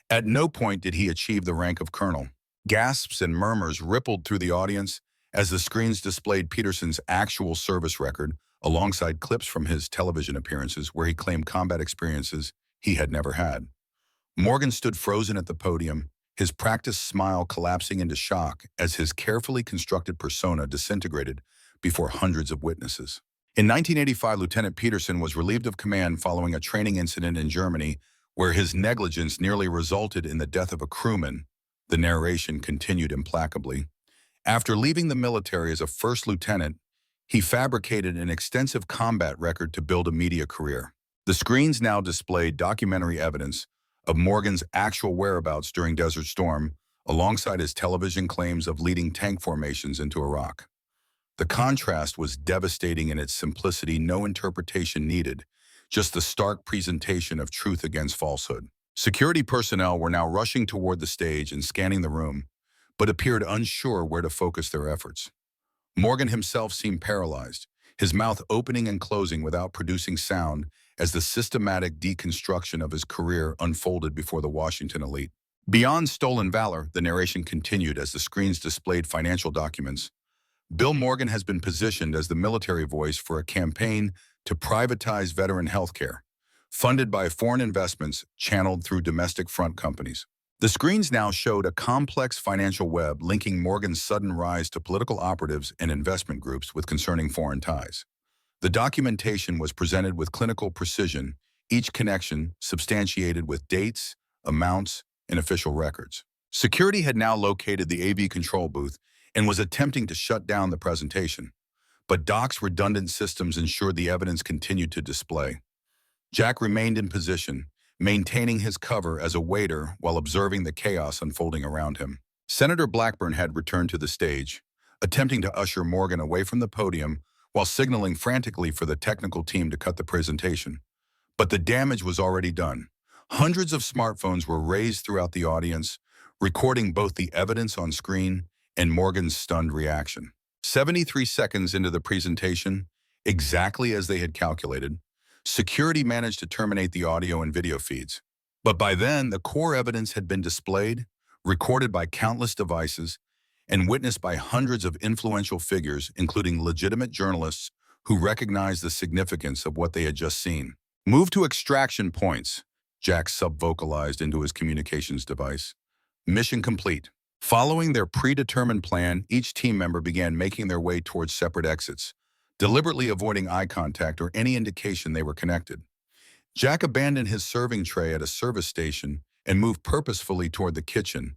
At no point did he achieve the rank of colonel. Gasps and murmurs rippled through the audience as the screens displayed Peterson's actual service record alongside clips from his television appearances where he claimed combat experiences he had never had. Morgan stood frozen at the podium, his practiced smile collapsing into shock as his carefully constructed persona disintegrated before hundreds of witnesses. In 1985, Lieutenant Peterson was relieved of command following a training incident in Germany where his negligence nearly resulted in the death of a crewman. The narration continued implacably. After leaving the military as a first lieutenant, he fabricated an extensive combat record to build a media career. The screens now displayed documentary evidence of Morgan's actual whereabouts during Desert Storm, alongside his television claims of leading tank formations into Iraq. The contrast was devastating in its simplicity, no interpretation needed, just the stark presentation of truth against falsehood. Security personnel were now rushing toward the stage and scanning the room, but appeared unsure where to focus their efforts. Morgan himself seemed paralyzed, his mouth opening and closing without producing sound as the systematic deconstruction of his career unfolded before the Washington elite. Beyond stolen valor, the narration continued as the screens displayed financial documents. Bill Morgan has been positioned as the military voice for a campaign to privatize veteran health care, funded by foreign investments channeled through domestic front companies. The screens now showed a complex financial web linking Morgan's sudden rise to political operatives and investment groups with concerning foreign ties. The documentation was presented with clinical precision, each connection substantiated with dates, amounts, and official records. Security had now located the AV control booth and was attempting to shut down the presentation, but Doc's redundant systems ensured the evidence continued to display. Jack remained in position, maintaining his cover as a waiter while observing the chaos unfolding around him. Senator Blackburn had returned to the stage, attempting to usher Morgan away from the podium while signaling frantically for the technical team to cut the presentation. But the damage was already done. Hundreds of smartphones were raised throughout the audience, recording both the evidence on screen and Morgan's stunned reaction. 73 seconds into the presentation, exactly as they had calculated, security managed to terminate the audio and video feeds. But by then, the core evidence had been displayed, recorded by countless devices, and witnessed by hundreds of influential figures, including legitimate journalists who recognized the significance of what they had just seen. Move to extraction points, Jack sub-vocalized into his communications device. Mission complete. Following their predetermined plan, each team member began making their way towards separate exits, deliberately avoiding eye contact or any indication they were connected. Jack abandoned his serving tray at a service station and moved purposefully toward the kitchen,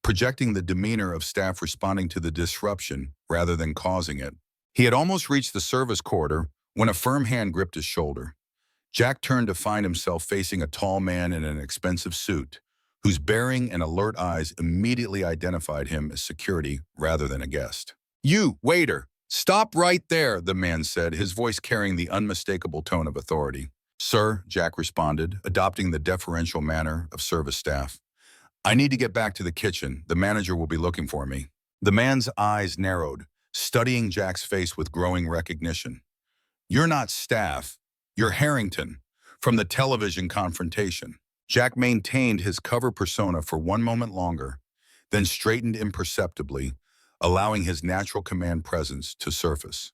projecting the demeanor of staff responding to the disruption rather than causing it. He had almost reached the service corridor when a firm hand gripped his shoulder. Jack turned to find himself facing a tall man in an expensive suit, whose bearing and alert eyes immediately identified him as security rather than a guest. "You, waiter! Stop right there," the man said, his voice carrying the unmistakable tone of authority. "Sir," Jack responded, adopting the deferential manner of service staff. "I need to get back to the kitchen. The manager will be looking for me." The man's eyes narrowed, studying Jack's face with growing recognition. "You're not staff. You're Harrington, from the television confrontation." Jack maintained his cover persona for one moment longer, then straightened imperceptibly, allowing his natural command presence to surface.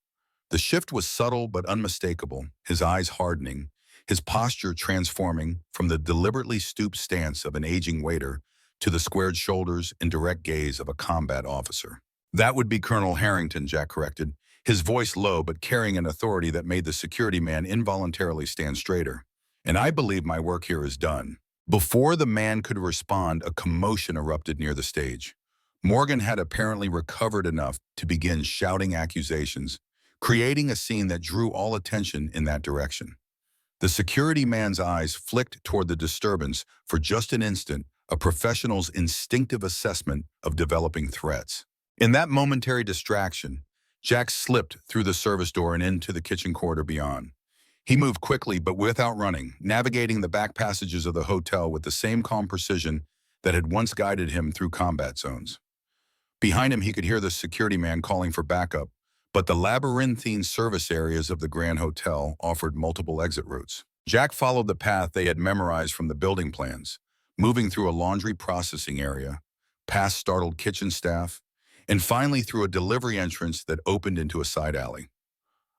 The shift was subtle but unmistakable, his eyes hardening, his posture transforming from the deliberately stooped stance of an aging waiter to the squared shoulders and direct gaze of a combat officer. "That would be Colonel Harrington," Jack corrected, his voice low but carrying an authority that made the security man involuntarily stand straighter. "And I believe my work here is done." Before the man could respond, a commotion erupted near the stage. Morgan had apparently recovered enough to begin shouting accusations, creating a scene that drew all attention in that direction. The security man's eyes flicked toward the disturbance for just an instant, a professional's instinctive assessment of developing threats. In that momentary distraction, Jack slipped through the service door and into the kitchen corridor beyond. He moved quickly but without running, navigating the back passages of the hotel with the same calm precision that had once guided him through combat zones. Behind him, he could hear the security man calling for backup, but the labyrinthine service areas of the Grand Hotel offered multiple exit routes. Jack followed the path they had memorized from the building plans, moving through a laundry processing area, past startled kitchen staff, and finally through a delivery entrance that opened into a side alley.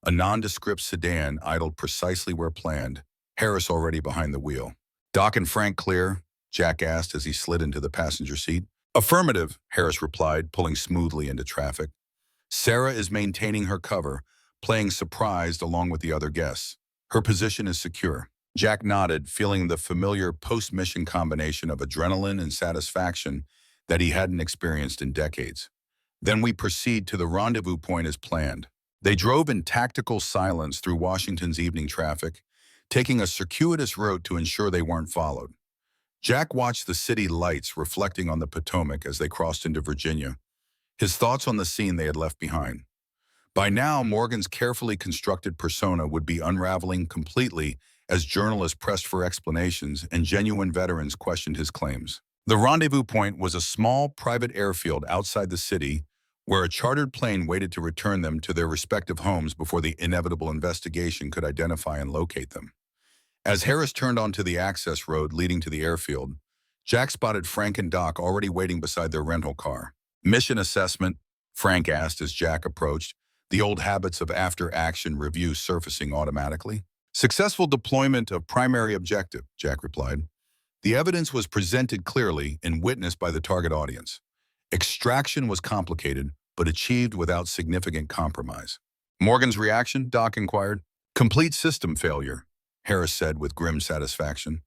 A nondescript sedan idled precisely where planned, Harris already behind the wheel. "Doc and Frank clear?" Jack asked as he slid into the passenger seat. "Affirmative," Harris replied, pulling smoothly into traffic. "Sarah is maintaining her cover, playing surprised along with the other guests. Her position is secure." Jack nodded, feeling the familiar post-mission combination of adrenaline and satisfaction that he hadn't experienced in decades. "Then we proceed to the rendezvous point as planned." They drove in tactical silence through Washington's evening traffic, taking a circuitous route to ensure they weren't followed. Jack watched the city lights reflecting on the Potomac as they crossed into Virginia, his thoughts on the scene they had left behind. By now, Morgan's carefully constructed persona would be unraveling completely as journalists pressed for explanations and genuine veterans questioned his claims. The rendezvous point was a small private airfield outside the city where a chartered plane waited to return them to their respective homes before the inevitable investigation could identify and locate them. As Harris turned onto the access road leading to the airfield, Jack spotted Frank and Doc already waiting beside their rental car. "Mission assessment?" Frank asked as Jack approached, the old habits of after-action review surfacing automatically. "Successful deployment of primary objective," Jack replied. The evidence was presented clearly and witnessed by the target audience. Extraction was complicated, but achieved without significant compromise. "Morgan's reaction?" Doc inquired. "Complete system failure," Harris said with grim satisfaction.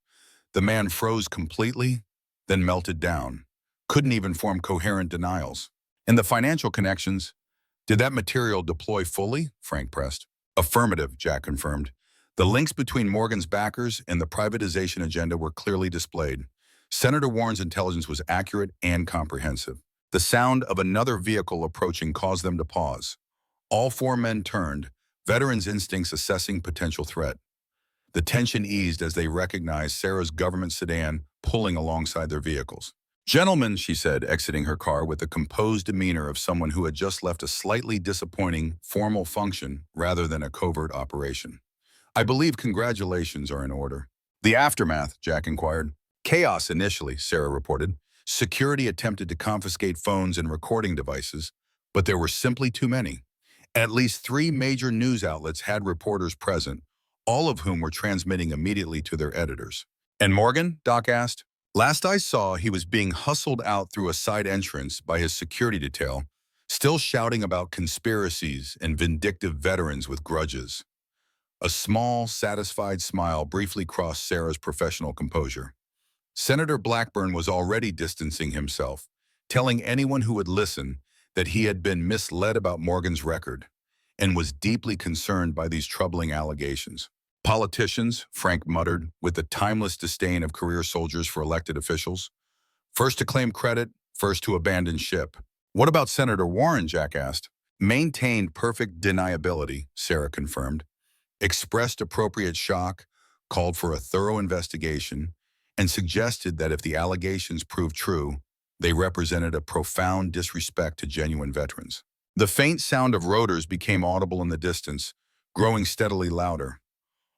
The man froze completely, then melted down. Couldn't even form coherent denials. "And the financial connections? Did that material deploy fully?" Frank pressed. "Affirmative," Jack confirmed. The links between Morgan's backers and the privatization agenda were clearly displayed. Senator Warren's intelligence was accurate and comprehensive. The sound of another vehicle approaching caused them to pause. All four men turned, veterans' instincts assessing potential threat. The tension eased as they recognized Sarah's government sedan pulling alongside their vehicles. "Gentlemen," she said, exiting her car with the composed demeanor of someone who had just left a slightly disappointing formal function rather than a covert operation. "I believe congratulations are in order." "The aftermath?" Jack inquired. "Chaos initially," Sarah reported. "Security attempted to confiscate phones and recording devices, but there were simply too many. At least 3 major news outlets had reporters present, all of whom were transmitting immediately to their editors. "And Morgan?" Doc asked. "Last I saw, he was being hustled out through a side entrance by his security detail, still shouting about conspiracies and vindictive veterans with grudges." A small, satisfied smile briefly crossed Sarah's professional composure. Senator Blackburn was already distancing himself, telling anyone who would listen that he had been misled about Morgan's record and was deeply concerned by these troubling allegations. "Politicians," Frank muttered, with the timeless disdain of career soldiers for elected officials. "First to claim credit, first to abandon ship." "What about Senator Warren?" Jack asked. "Maintained perfect deniability," Sarah confirmed. "Expressed appropriate shock, called for a thorough investigation, and suggested that if the allegations proved true, they represented a profound disrespect to genuine veterans." The faint sound of rotors became audible in the distance, growing steadily louder.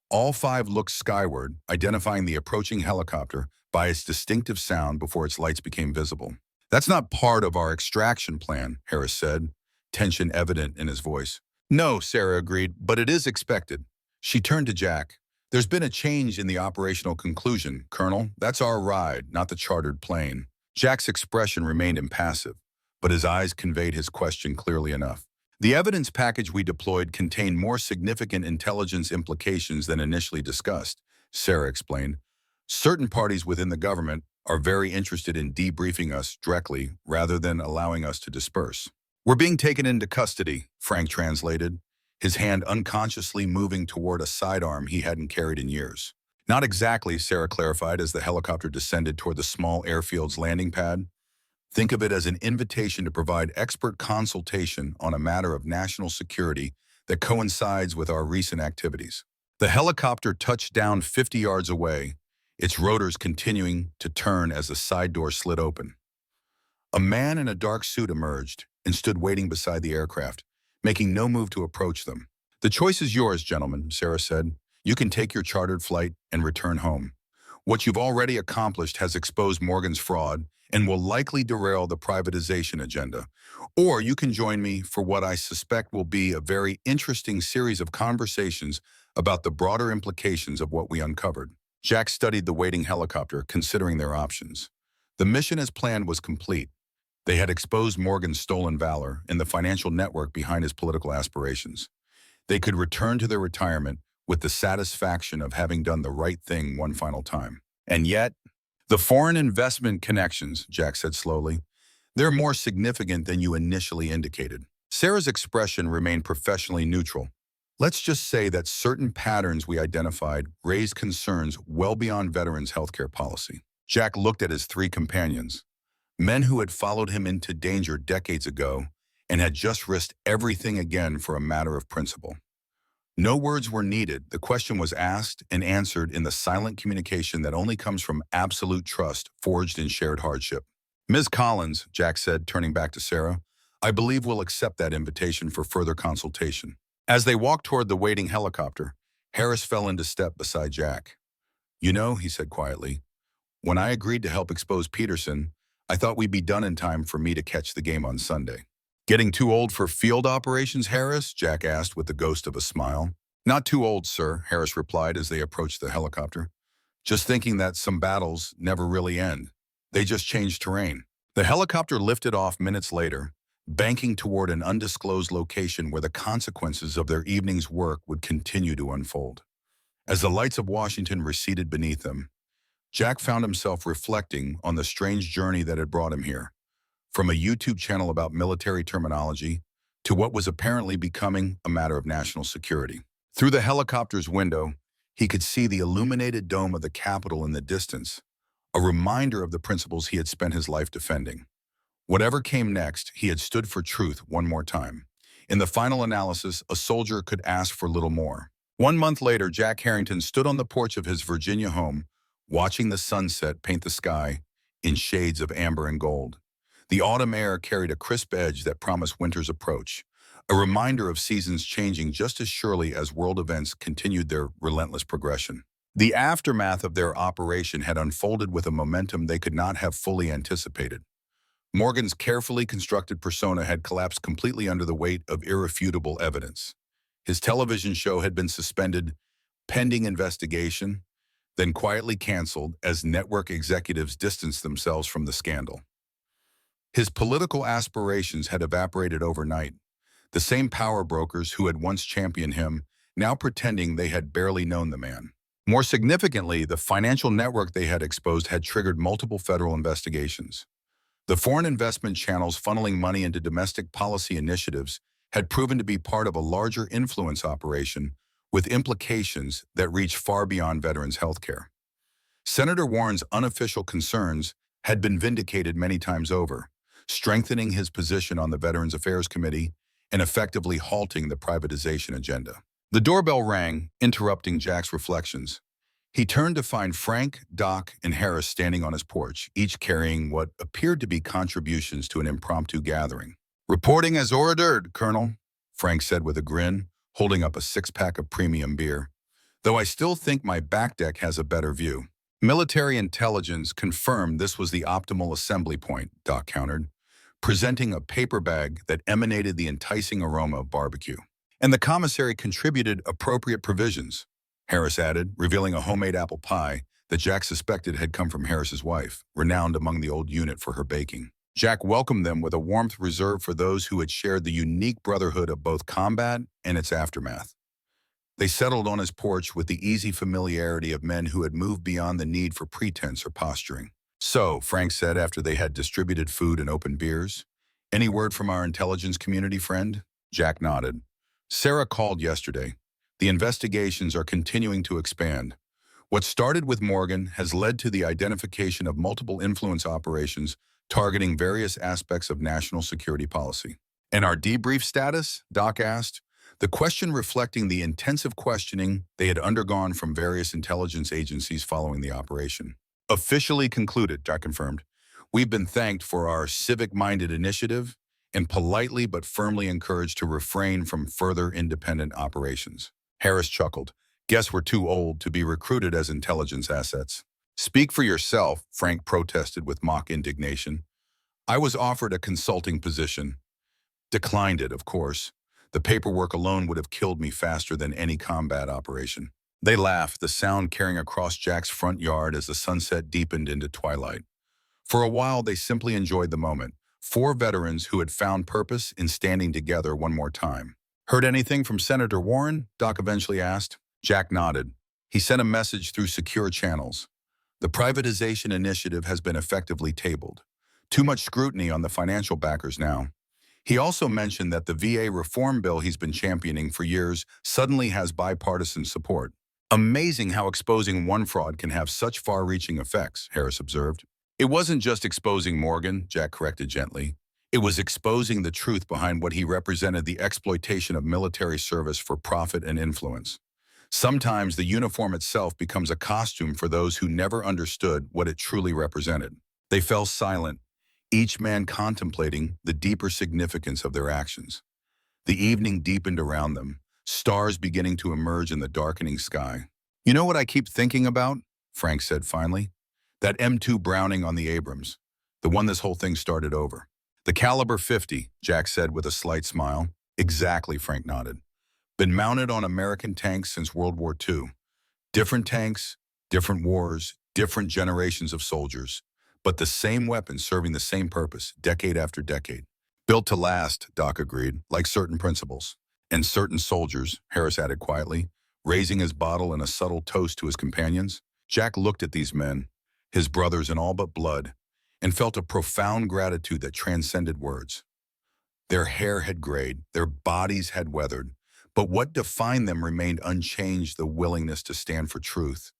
All 5 looked skyward, identifying the approaching helicopter by its distinctive sound before its lights became visible. "That's not part of our extraction plan," Harris said, tension evident in his voice. "No," Sarah agreed, "but it is expected." She turned to Jack. "There's been a change in the operational conclusion, Colonel. That's our ride, not the chartered plane." Jack's expression remained impassive, but his eyes conveyed his question clearly enough. "The evidence package we deployed contained more significant intelligence implications than initially discussed," Sarah explained. "Certain parties within the government are very interested in debriefing us directly rather than allowing us to disperse." "We're being taken into custody," Frank translated, his hand unconsciously moving toward a sidearm he hadn't carried in years. "Not exactly," Sarah clarified as the helicopter descended toward the small airfield's landing pad. "Think of it as an invitation to provide expert consultation on a matter of national security that coincides with our recent activities." The helicopter touched down 50 yards away, its rotors continuing to turn as the side door slid open. A man in a dark suit emerged and stood waiting beside the aircraft, making no move to approach them. "The choice is yours, gentlemen," Sarah said. "You can take your chartered flight and return home. What you've already accomplished has exposed Morgan's fraud and will likely derail the privatization agenda. Or you can join me for what I suspect will be a very interesting series of conversations about the broader implications of what we uncovered." Jack studied the waiting helicopter, considering their options. The mission as planned was complete. They had exposed Morgan's stolen valor and the financial network behind his political aspirations. They could return to their retirement with the satisfaction of having done the right thing one final time. And yet, "The foreign investment connections," Jack said slowly, "they're more significant than you initially indicated." Sarah's expression remained professionally neutral. "Let's just say that certain patterns we identified raised concerns well beyond veterans' healthcare policy." Jack looked at his 3 companions, men who had followed him into danger decades ago and had just risked everything again for a matter of principle. No words were needed. The question was asked and answered in the silent communication that only comes from absolute trust forged in shared hardship. "Ms. Collins," Jack said, turning back to Sarah, "I believe we'll accept that invitation for further consultation." As they walked toward the waiting helicopter, Harris fell into step beside Jack. "You know," he said quietly, "when I agreed to help expose Peterson, I thought we'd be done in time for me to catch the game on Sunday." "Getting too old for field operations, Harris?" Jack asked with the ghost of a smile. "Not too old, sir," Harris replied as they approached the helicopter. "Just thinking that some battles never really end. They just change terrain." The helicopter lifted off minutes later, banking toward an undisclosed location where the consequences of their evening's work would continue to unfold. As the lights of Washington receded beneath them, Jack found himself reflecting on the strange journey that had brought him here. From a YouTube channel about military terminology to what was apparently becoming a matter of national security. Through the helicopter's window, he could see the illuminated dome of the Capitol in the distance, a reminder of the principles he had spent his life defending. Whatever came next, he had stood for truth one more time. In the final analysis, a soldier could ask for little more. 1 month later, Jack Harrington stood on the porch of his Virginia home, watching the sunset paint the sky in shades of amber and gold. The autumn air carried a crisp edge that promised winter's approach, a reminder of seasons changing just as surely as world events continued their relentless progression. The aftermath of their operation had unfolded with a momentum they could not have fully anticipated. Morgan's carefully constructed persona had collapsed completely under the weight of irrefutable evidence. His television show had been suspended pending investigation, then quietly canceled as network executives distanced themselves from the scandal. His political aspirations had evaporated overnight. The same power brokers who had once championed him, now pretending they had barely known the man. More significantly, the financial network they had exposed had triggered multiple federal investigations. The foreign investment channels funneling money into domestic policy initiatives had proven to be part of a larger influence operation with implications that reach far beyond veterans' health care. Senator Warren's unofficial concerns had been vindicated many times over, strengthening his position on the Veterans Affairs Committee and effectively halting the privatization agenda. The doorbell rang, interrupting Jack's reflections. He turned to find Frank, Doc, and Harris standing on his porch, each carrying what appeared to be contributions to an impromptu gathering. "Reporting as ordered, Colonel," Frank said with a grin, holding up a six-pack of premium beer. "Though I still think my back deck has a better view." Military intelligence confirmed this was the optimal assembly point, Doc countered, presenting a paper bag that emanated the enticing aroma of barbecue. "And the commissary contributed appropriate provisions," Harris added, revealing a homemade apple pie that Jack suspected had come from Harris's wife, renowned among the old unit for her baking. Jack welcomed them with a warmth reserved for those who had shared the unique brotherhood of both combat and its aftermath. They settled on his porch with the easy familiarity of men who had moved beyond the need for pretense or posturing. "So," Frank said after they had distributed food and opened beers, "any word from our intelligence community friend?" Jack nodded. "Sarah called yesterday. The investigations are continuing to expand. What started with Morgan has led to the identification of multiple influence operations targeting various aspects of national security policy." "And our debrief status?" Doc asked, the question reflecting the intensive questioning they had undergone from various intelligence agencies following the operation. "Officially concluded," Doc confirmed. "We've been thanked for our civic-minded initiative and politely but firmly encouraged to refrain from further independent operations." Harris chuckled. "Guess we're too old to be recruited as intelligence assets." "Speak for yourself," Frank protested with mock indignation. "I was offered a consulting position. Declined it, of course. The paperwork alone would have killed me faster than any combat operation." They laughed, the sound carrying across Jack's front yard as the sunset deepened into twilight. For a while, they simply enjoyed the moment, four veterans who had found purpose in standing together one more time. "Heard anything from Senator Warren?" Doc eventually asked. Jack nodded. "He sent a message through secure channels. The privatization initiative has been effectively tabled. Too much scrutiny on the financial backers now. He also mentioned that the VA reform bill he's been championing for years suddenly has bipartisan support." "Amazing how exposing one fraud can have such far-reaching effects," Harris observed. "It wasn't just exposing Morgan," Jack corrected gently. "It was exposing the truth behind what he represented, the exploitation of military service for profit and influence. Sometimes the uniform itself becomes a costume for those who never understood what it truly represented." They fell silent, each man contemplating the deeper significance of their actions. The evening deepened around them, stars beginning to emerge in the darkening sky. "You know what I keep thinking about?" Frank said finally. "That M2 Browning on the Abrams, the one this whole thing started over." "The caliber 50, Jack said with a slight smile. "Exactly," Frank nodded. "Been mounted on American tanks since World War II. Different tanks, different wars, different generations of soldiers, but the same weapons serving the same purpose, decade after decade. Built to last," Doc agreed, "like certain principles. And certain soldiers," Harris added quietly, raising his bottle in a subtle toast to his companions. Jack looked at these men, his brothers in all but blood, and felt a profound gratitude that transcended words. Their hair had grayed, their bodies had weathered, but what defined them remained unchanged: the willingness to stand for truth,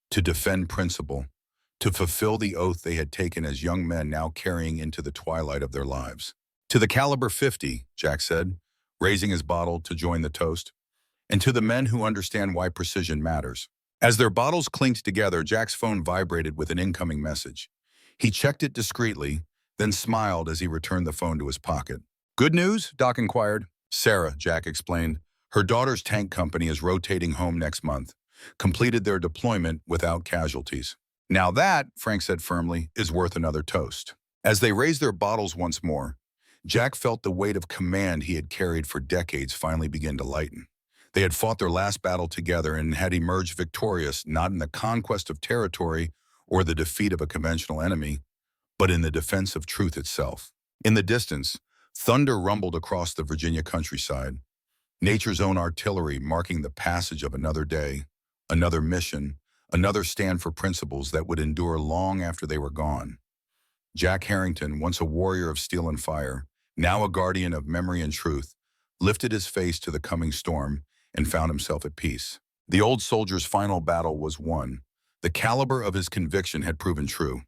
to defend principle, to fulfill the oath they had taken as young men now carrying into the twilight of their lives. "To the caliber 50, Jack said, raising his bottle to join the toast, "and to the men who understand why precision matters." As their bottles clinked together, Jack's phone vibrated with an incoming message. He checked it discreetly, then smiled as he returned the phone to his pocket. "Good news?" Doc inquired. "Sarah," Jack explained. "Her daughter's tank company is rotating home next month. Completed their deployment without casualties." "Now that," Frank said firmly, "is worth another toast." As they raised their bottles once more, Jack felt the weight of command he had carried for decades finally begin to lighten. They had fought their last battle together and had emerged victorious not in the conquest of territory or the defeat of a conventional enemy, but in the defense of truth itself. In the distance, thunder rumbled across the Virginia countryside, nature's own artillery marking the passage of another day, another mission, another stand for principles that would endure long after they were gone. Jack Harrington, once a warrior of steel and fire, now a guardian of memory and truth, lifted his face to the coming storm and found himself at peace. The old soldier's final battle was won. The caliber of his conviction had proven true.